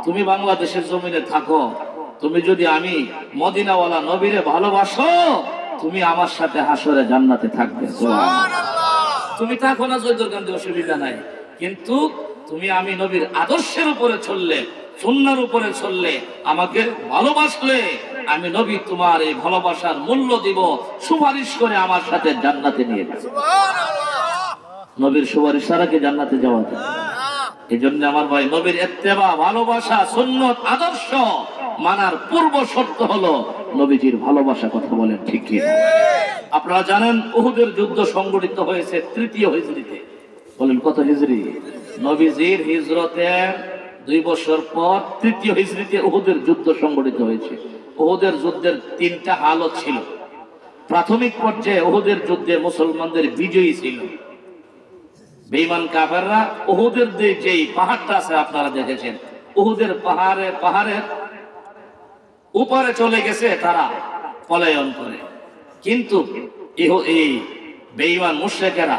তুমি বাংলাদেশের জমিনে থাকো, তুমি যদি আমি মদিনাওয়ালা নবীরে ভালোবাসো, তুমি আমার সাথে হাসরে জান্নাতে থাকবে। তুমি থাকো না জয়দুরকান্তি, অসুবিধা নাই, কিন্তু তুমি আমি নবীর আদর্শের উপরে চললে, সুন্নাহর উপরে চললে, আমাকে ভালোবাসলে, আমি নবী তোমার এই ভালোবাসার মূল্য দিব, সুপারিশ করে আমার সাথে জান্নাতে নিয়ে যাবে। নবীর সুপারিশ ছাড়া কি জান্নাতে যাওয়া যায়? এই জন্য আমার ভাই, নবীর ইত্তেবা, ভালোবাসা, সুন্নত, আদর্শ মানার পূর্ব শর্ত হলো নবীজির ভালোবাসা। কথা বলেন ঠিক কি? আপনারা জানেন উহুদের যুদ্ধ সংগঠিত হয়েছে 3য় হিজরিতে। বলেন কত হিজরি? নবীজির হিজরতের 2 বছর পর 3য় হিজরিতে উহুদের যুদ্ধ সংগঠিত হয়েছে। উহুদের যুদ্ধের 3টা হালত ছিল। প্রাথমিক পর্যায়ে উহুদের যুদ্ধে মুসলমানদের বিজয়ী ছিল। বেঈমান কাফেররা উহুদের যেই পাহাড়টা আছে আপনারা দেখেছেন, উহুদের পাহাড়ের উপরে চলে গেছে তারা পলায়ন করে। কিন্তু এই বেঈমান মুশরিকেরা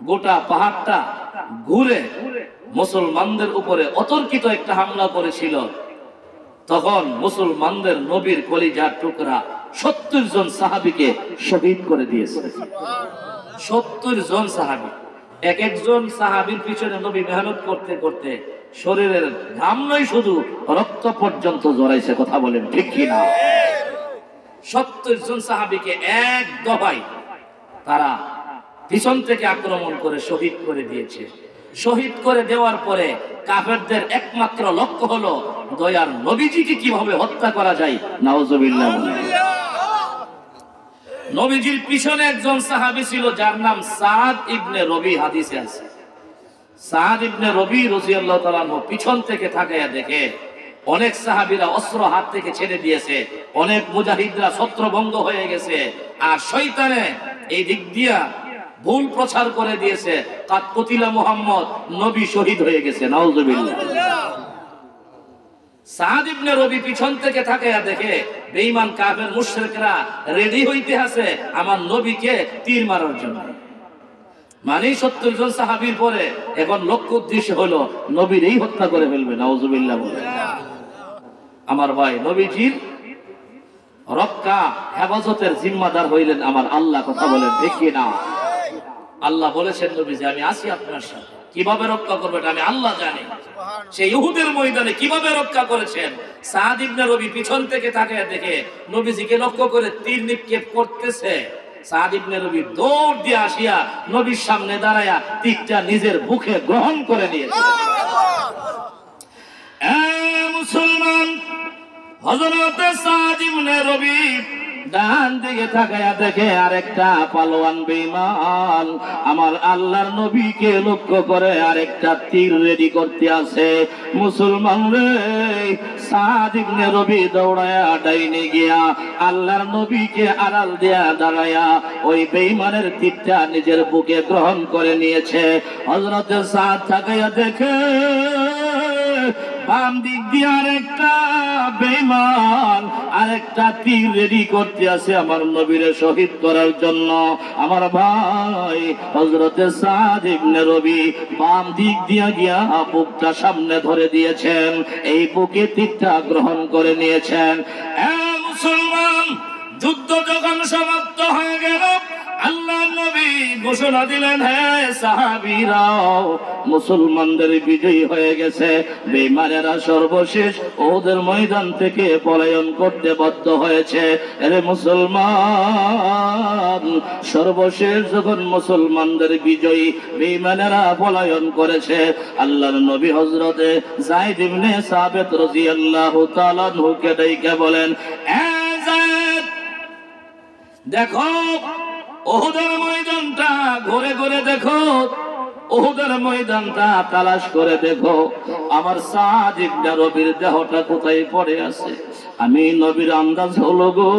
গোটা পাহাড়টা ঘুরে মুসলমানদের উপরে অতর্কিত একটা হামলা করেছিল। তখন মুসলমানদের নবীর কলিজার টুকরা 70 জন সাহাবীকে শহীদ করে দিয়েছে। 70 জন সাহাবী। এক একজন সাহাবীর পিছনে নবী মেহনত করতে করতে শরীরের ঘাম নয়, শুধু রক্ত পর্যন্ত জড়াইছে। কথা বলেন ঠিক কি না? 70 জন সাহাবীকে এক দফায় তারা পিছন থেকে আক্রমণ করে শহীদ করে দিয়েছে। শহীদ করে দেওয়ার পরে কাফেরদের একমাত্র লক্ষ্য হলো দয়ার নবীজিকে কিভাবে হত্যা করা যায়। নাউজুবিল্লাহ। নবীজির পিছনে একজন সাহাবী ছিল যার নাম সাদ ইবনে রবি। হাদিসে আছে, সাদ ইবনে রবি রাদিয়াল্লাহু তাআলা পিছন থেকে তাকায়া দেখে অনেক সাহাবীরা অস্ত্র হাত থেকে ছেড়ে দিয়েছে, অনেক মুজাহিদরা ছত্রভঙ্গ হয়ে গেছে, আর শয়তানে এই দিক দিয়া ভুল প্রচার করে দিয়েছে, কাদ কুতিলা মুহাম্মদ, নবী শহীদ হয়ে গেছে। নাউজুবিল্লাহ। সাদ ইবনে রবি পিছন থেকে তাকায়া দেখে বেঈমান কাফের মুশরিকরা রেডি হইতে আছে আমার নবীকে তীর মারার জন্য। মানে 70 জন সাহাবীর পরে এখন লক্ষ্য উদ্দেশ্য হলো নবীরই হত্যা করে ফেলবে। নাউজুবিল্লাহ। আমার ভাই, নবীজির রক্ষা হেফাজতের জিম্মাদার হইলেন আমার আল্লাহ। কথা বলেন ঠিক কি না? আল্লাহ বলেছেন নবীজি, আমি আছি আপনার সাথে। কিভাবে রক্ষা করবে এটা আমি আল্লাহ জানি। সেই উহুদের ময়দানে কিভাবে রক্ষা করেছেন, সাদ ইবনে রবি পিছন থেকে তাকিয়ে দেখে নবীজিকে লক্ষ্য করে তীর নিক্ষেপ করতেছে। সাদ ইবনে রবি দৌড় দিয়ে আসিয়া নবীর সামনে দাঁড়ায়া তীরটা নিজের বুকে গ্রহণ করে নিয়েছে। মুসলমান, হযরত সাদ ইবনে রবি ডান দিকে তাকায়া দেখে আরেকটা পালোয়ান বেঈমান আমার আল্লাহর নবীকে লক্ষ্য করে আরেকটা তীর রেডি করতে আছে। মুসলমান রে, সাদ ইবনে রবি দৌড়ায়া ডাইনে গিয়া আল্লাহর নবীকে আড়াল দিয়া দাঁড়ায়া ওই বেঈমানের তীরটা নিজের বুকে গ্রহণ করে নিয়েছে। হযরত সাদ তাকায়া দেখে বাম দিক দিয়ে আরেকটা বেঈমান আরেকটা তীর রেডি করতে আছে আমার নবীরে শহীদ করার জন্য। আমার ভাই, হযরত সাদ ইবনে রবি বাম দিক দিয়ে গিয়া বুকটা সামনে ধরে দিয়েছেন, এই বুকে তীরটা গ্রহণ করে নিয়েছেন। মুসলমান, যুদ্ধ যখন সমাপ্ত হয়ে গেল, আল্লাহ নবী ঘোষণা দিলেন, হে সাহাবীরাও, মুসলমানদের বিজয়ী হয়ে গেছে। বেঈমানেরা সর্বশেষ ওদের ময়দান থেকে পলায়ন করতে বাধ্য হয়েছে। আরে মুসলমান, সর্বশেষ যখন মুসলমানদের বিজয়ী বেঈমানেরা পলায়ন করেছে, আল্লাহর নবী হযরতে যায়েদ ইবনে সাবিত রাদিয়াল্লাহু তাআলা আনহুকে ডাইকা বলেন, এ যায়েদ, দেখো উহুদের ময়দানটা ঘুরে ঘুরে দেখো, উহুদের ময়দানটা তালাশ করে দেখো, আমার সাদ ইবনে রবির দেহটা কোথায় পড়ে আছে। আমি নবীর আন্দাজ হলো গো,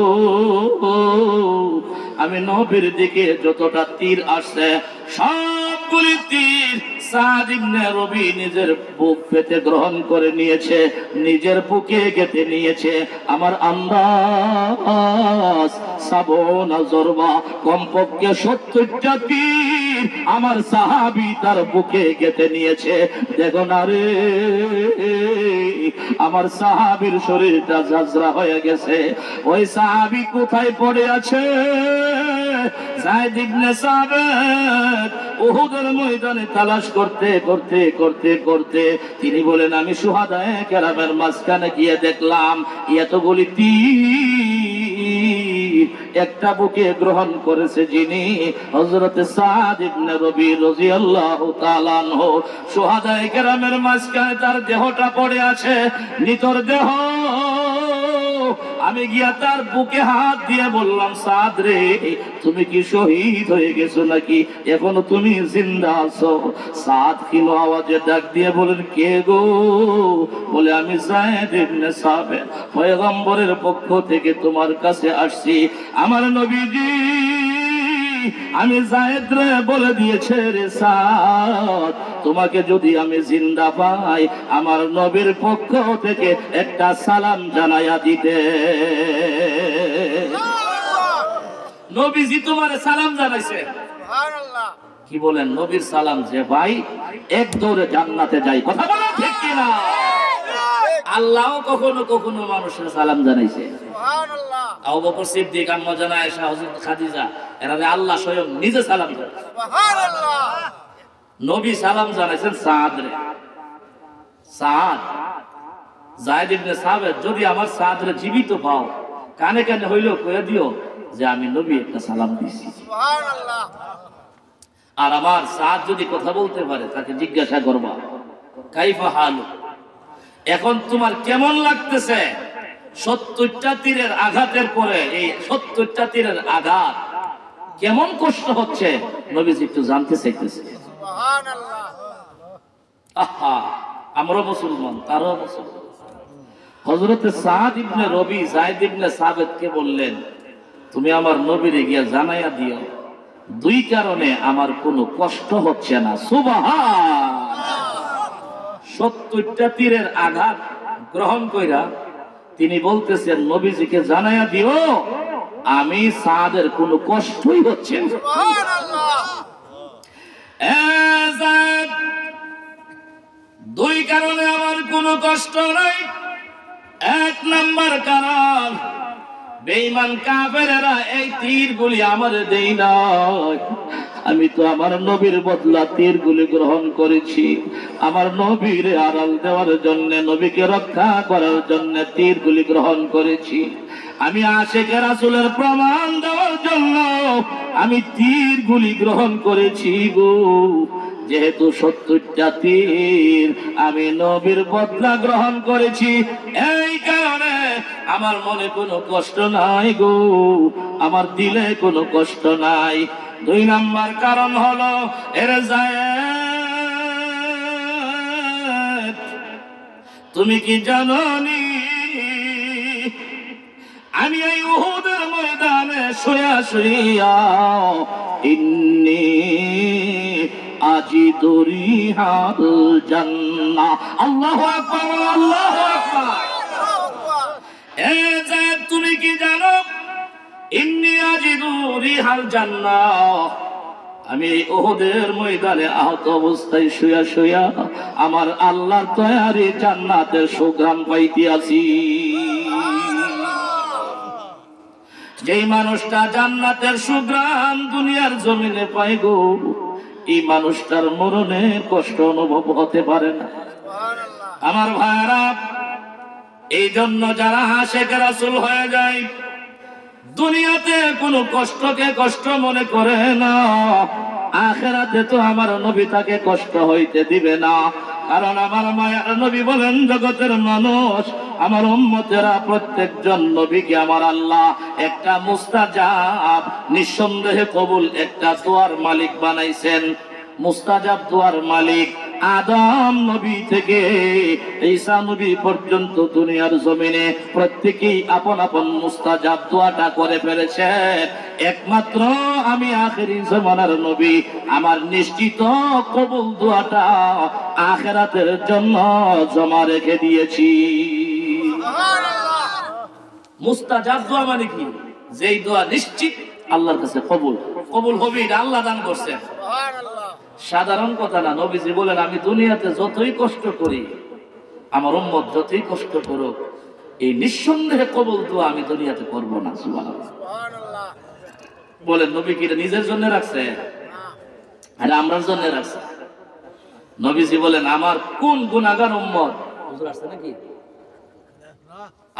আমি নবীর দিকে যতটা তীর আসছে সবগুলি তীর সাদ ইবনে রবি নিজের বুক পেতে গ্রহণ করে নিয়েছে, নিজের বুকে গেঁথে নিয়েছে। আমার আন্দাজ সাবনা জরবা, কমপক্ষে 70টা তীর আমার সাহাবী তার বুকে গেঁথে নিয়েছে। দেখো না রে, আমার সাহাবীর শরীরটা ঝাঁঝরা হয়ে গেছে। ওই সাহাবী কোথায় পড়ে আছে? যায়েদ ইবনে সাবিত উহুদের ময়দানে তালাশ করতে করতে করতে করতে তিনি বলেন, আমি শুহাদায়ে কেরামের মাঝখানে গিয়ে দেখলাম এতগুলি তীর একটা বুকে গ্রহণ করেছে যিনি, হযরত সাদ ইবনে রবি রাদিয়াল্লাহু তাআলা আনহু। শুহাদায়ে কেরামের মাঝখানে তার দেহটা পড়ে আছে, নিতর দেহ। আমি গিয়া তার বুকে হাত দিয়ে বললাম, সাদ রে, তুমি কি শহীদ হয়ে গেছো নাকি এখনো তুমি জিন্দা আছো? সাদ ক্ষীণ আওয়াজে ডাক দিয়ে বলেন, কে গো? বলে, আমি যায়েদ ইবনে সাবিত, পয়গম্বরের পক্ষ থেকে তোমার কাছে আসছি। আমার নবীজি আমি যায়েদ রে বলে দিয়েছে রে সাদ, তোমাকে যদি আমি জিন্দা পাই আমার নবীর পক্ষ থেকে একটা সালাম জানাইয়া দিতে। নবীজি তোমার সালাম জানাইছে। সুবহানাল্লাহ। কি বলেন? নবীর সালাম যে ভাই এক দৌড়ে জান্নাতে যাই। কথা বলেন ঠিক কিনা? আল্লাহ কখনো কখনো মানুষের সালাম জানাইছে। সুবহানাল্লাহ। আবু বকর সিদ্দিক, আম্মা জানা আয়েশা, হযরত খাদিজা, এরা আল্লাহ স্বয়ং নিজে সালাম জানাইছে। সুবহানাল্লাহ। নবী সালাম জানাইছেন সাদ রে। সাদ, যায়েদ ইবনে সাবিত, যদি আমার সাদ রে জীবিত পাও কানে কানে হইলেও কয়ে দিও যে আমি নবী একটা সালাম দিছি। সুবহানাল্লাহ। আর আমার সাদ যদি কথা বলতে পারে তাকে জিজ্ঞাসা করবা, কাইফা হালু, এখন তোমার কেমন লাগতেছে? 70টা তীরের আঘাতের পরে এই 70টা তীরের আঘাত কেমন কষ্ট হচ্ছে নবীজি একটু জানতে চাইতেছে। সুবহানাল্লাহ। আহা, আমরা মুসলমান, তারও মুসলমান। হযরত সাদ ইবনে রবি যায়েদ ইবনে সাবিতকে বললেন, তুমি আমার নবীরে গিয়া জানাইয়া দিও, দুই কারণে আমার কোনো কষ্ট হচ্ছে না। সুবহানাল্লাহ। 70টা তীরের আঘাত গ্রহণ কইরা তিনি বলতেছেন, নবীজিকে জানাইয়া দিও আমি সাদের কোনো কষ্টই হচ্ছে না। সুবহানাল্লাহ। দুই কারণে আমার কোনো কষ্ট নাই। এক নাম্বার কারণ, বেঈমান কাফেরেরা এই তীরগুলি আমারে দেই নাই, আমি তো আমার নবীর বদলা তীরগুলি গ্রহণ করেছি। আমার নবীর আড়াল দেওয়ার জন্য, নবীকে রক্ষা করার জন্য তীরগুলি গ্রহণ করেছি। আমি আশিকে রাসূলের প্রমাণ দেওয়ার জন্য আমি তীরগুলি গ্রহণ করেছি গো। যেহেতু 70টা তীর আমি নবীর বদলা গ্রহণ করেছি, এই কারণে আমার মনে কোনো কষ্ট নাই গো, আমার দিলে কোনো কষ্ট নাই। দুই নাম্বার কারণ হলো, এর যায়েদ, তুমি কি জানোনি আমি এই উহুদের ময়দানে শুয়া শুয়া ইন্নী আজিদু রিহাল জান্নাহ। আল্লাহু আকবার, আল্লাহু আকবার। এ যায়েদ, তুমি কি জানো ইন্নী আজিদু রিহাল জান্নাহ, আমি উহুদের ময়দানে আহত অবস্থায় শুয়া শুয়া আমার আল্লাহর তৈরি জান্নাতের সুঘ্রাণ পাইতে আছি। যেই মানুষটা জান্নাতের সুঘ্রাণ দুনিয়ার জমিনে পায় গো, এই মানুষটার মরণের কষ্ট অনুভব হতে পারে না। আমার ভাইরা, এই জন্য যারা আশিকে রাসূল হয়ে যায় দুনিয়াতে কোনো কষ্টকে কষ্ট মনে করে না, আখিরাতে তো আমার নবী তাকে কষ্ট হইতে দিবে না। কারণ আমার মায়ার নবী বলেন, জগতের মানুষ আমার উম্মতেরা প্রত্যেকজন নবীকে আমার আল্লাহ একটা মুস্তাজাব নিঃসন্দেহে কবুল একটা দোয়ার মালিক বানাইছেন। মুস্তাজাব দোয়ার মালিক আদম নবী থেকে ঈসা নবী পর্যন্ত দুনিয়ার জমিনে প্রত্যেকেই আপন আপন মুস্তাজাব দোয়াটা করে ফেলেছে। একমাত্র আমি আখেরি জামানার নবী আমার নিশ্চিত কবুল দোয়াটা আখিরাতের জন্য জমা রেখে দিয়েছি। মুস্তাজাব দোয়া মানে কি? যেই দোয়া নিশ্চিত আল্লাহর কাছে কবুল কবুল হবে, এটা আল্লাহ দান করছেন। সাধারণ কথা না। নবীজি বলেন, আমি দুনিয়াতে যতই কষ্ট করি, আমার উম্মত যতই কষ্ট করুক, এই নিঃসন্দেহে কবুল দোয়া আমি দুনিয়াতে করব না। সুবহানাল্লাহ। বলেন, নবী কি এটা নিজের জন্য রাখছে? আরে আমরার জন্য রাখছে। নবীজি বলেন, আমার কোন গুনাহগার উম্মত, হুজুর আসছে নাকি?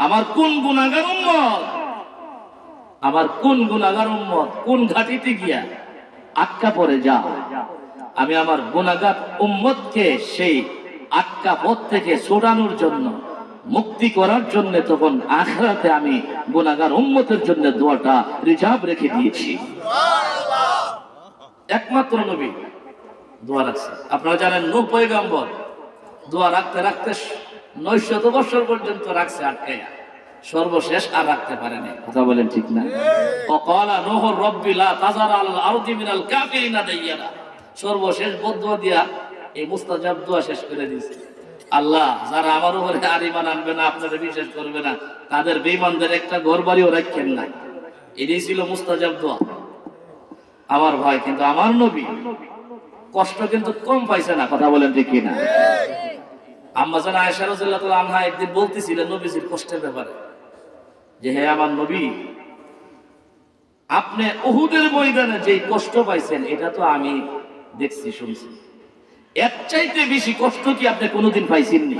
আমার কোন গুনাহগার উম্মত, আমার কোন গুনাহগার উম্মত কোন ঘাটিতে গিয়া আটকা পড়ে যা, আমি আমার গুনাহগার উম্মতকে সেই আটকা পথ থেকে ছুটানোর জন্য, মুক্তি করার জন্য, তখন আখিরাতে আমি গুনাহগার উম্মতের জন্য দোয়াটা রিজার্ভ রেখে দিয়েছি। একমাত্র নবী দোয়া রাখছে। আপনারা জানেন, নূহ পয়গম্বর দোয়া রাখতে রাখতে 900 বছর পর্যন্ত রাখছে আটকাইয়া, সর্বশেষ আর রাখতে পারেনি। কথা বলেন ঠিক না? ওয়াকালা নূহ রব্বি লা তাযার আলাল আরদি মিনাল কাফিরিনা দাইয়ারা, সর্বশেষ বদদুয়া দিয়া এই মুস্তাজাব দোয়া শেষ করে দিয়েছে। আল্লাহ, যারা আমার উপরে আর ঈমান আনবে না, আপনাদের বিশ্বাস করবে না, তাদের বেঈমানদের একটা ঘর বাড়িও রাখেন না। এটাই ছিল মুস্তাজাব দোয়া। আমার ভাই, কিন্তু আমার নবী কষ্ট কিন্তু কম পাইছে না। কথা বলেন ঠিক কিনা? আম্মা জান আয়েশা রাদিয়াল্লাহু তাআলা আনহা একদিন বলতেছিলেন নবীজির কষ্টের ব্যাপারে, যে হে আমার নবী, আপনি উহুদের ময়দানে যে কষ্ট পাইছেন, এটা তো আমি দেখছি শুনছি, এর চাইতে বেশি কষ্ট কি আপনি কোনোদিন পাইছেননি?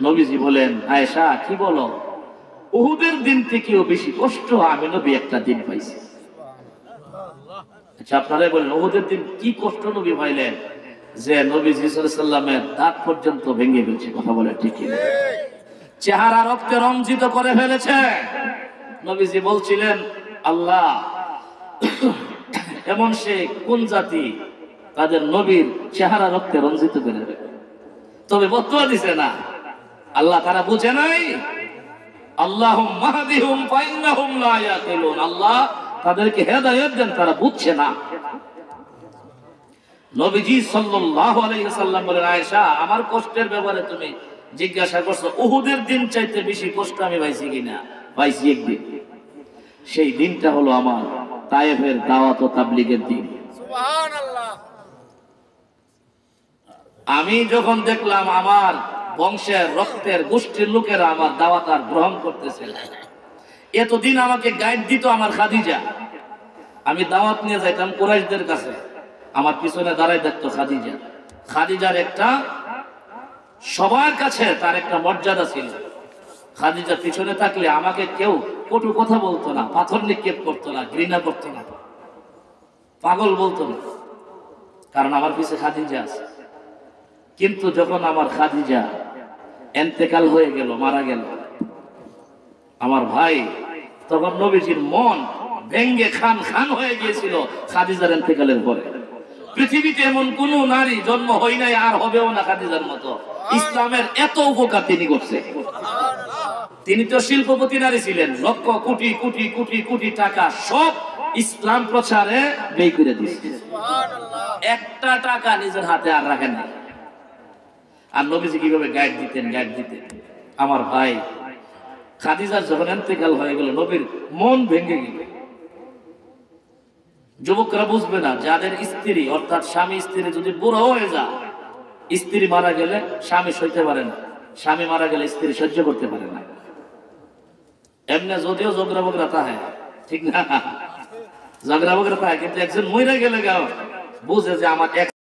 নবীজি বলেন, আয়েশা কি বলো, উহুদের দিন থেকেও বেশি কষ্ট আমি নবী একটা দিন পাইছি। আচ্ছা, আপনারা বলেন, উহুদের দিন কি কষ্ট নবী পাইলেন যে নবীজি সাল্লাল্লাহু আলাইহি ওয়াসাল্লামের দাঁত পর্যন্ত ভেঙে ফেলছে? কথা বলে ঠিক কি? চেহারা রক্তে রঞ্জিত করে ফেলেছে। নবীজি বলছিলেন, আল্লাহ, এমন সে কোন জাতি তাদের নবীর চেহারা রক্তে রঞ্জিত করে দেবে? তবে বদদুয়া দিছে না। আল্লাহ তারা বুঝে নাই। আল্লাহুম্মা হাদিহুম ফাইন্নাহুম লা ইয়াকিলুন, আল্লাহ তাদেরকে হেদায়েত দেন, তারা বুঝছে না। নবীজি সাল্লাল্লাহু আলাইহি ওয়াসাল্লাম বলেন, আয়েশা, আমার কষ্টের ব্যাপারে তুমি জিজ্ঞাসা করছো, উহুদের দিন চাইতে বেশি কষ্ট আমি পাইছি কিনা? পাইছি একদিন। সেই দিনটা হলো আমার তায়েফের দাওয়াত ও তাবলীগের দিন। সুবহানাল্লাহ। আমি যখন দেখলাম আমার বংশের রক্তের গোষ্ঠীর লোকেরা আমার দাওয়াত আর গ্রহণ করতেছে, এতদিন আমাকে গাইড দিত আমার খাদিজা। আমি দাওয়াত নিয়ে যাইতাম কুরাইশদের কাছে, আমার পিছনে দাঁড়ায় দেখতো খাদিজা। খাদিজার একটা, সবার কাছে তার একটা মর্যাদা ছিল। খাদিজা পিছনে থাকলে আমাকে কেউ কটু কথা বলতো না, পাথর নিক্ষেপ করতো না, ঘৃণা করতো না, পাগল বলতো না, কারণ আমার পিছে খাদিজা আছে। কিন্তু যখন আমার খাদিজা ইন্তেকাল হয়ে গেল, মারা গেল আমার ভাই, তখন নবীজির মন ভেঙ্গে খান খান হয়ে গিয়েছিল খাদিজার ইন্তেকালের পরে। পৃথিবীতে এমন কোন নারী জন্ম হয় নাই, আর হবেও না খাদিজার মতো। ইসলামের এত উপকার তিনি করছে। তিনি তো শিল্পপতি নারী ছিলেন, লক্ষ কোটি কোটি কোটি কোটি টাকা সব ইসলাম প্রচারে ব্যয় করে দিয়েছে। একটা টাকা নিজের হাতে আর রাখেন না। আর নবীজি কিভাবে গাইড দিতেন, আমার ভাই, খাদিজার যখন ইন্তেকাল হয়ে গেল, নবীর মন ভেঙে গেল। যুবকরা বুঝবে না, যাদের স্ত্রী অর্থাৎ স্বামী স্ত্রী যদি বুড়ো হয়ে যায়, স্ত্রী মারা গেলে স্বামী সইতে পারে না, স্বামী মারা গেলে স্ত্রী সহ্য করতে পারে না। এমনি যদিও ঝগড়া বগড়া থাকে, ঠিক না, ঝগড়া বগড়া থাকে, কিন্তু একজন মরে গেলে গাও বুঝে যে আমার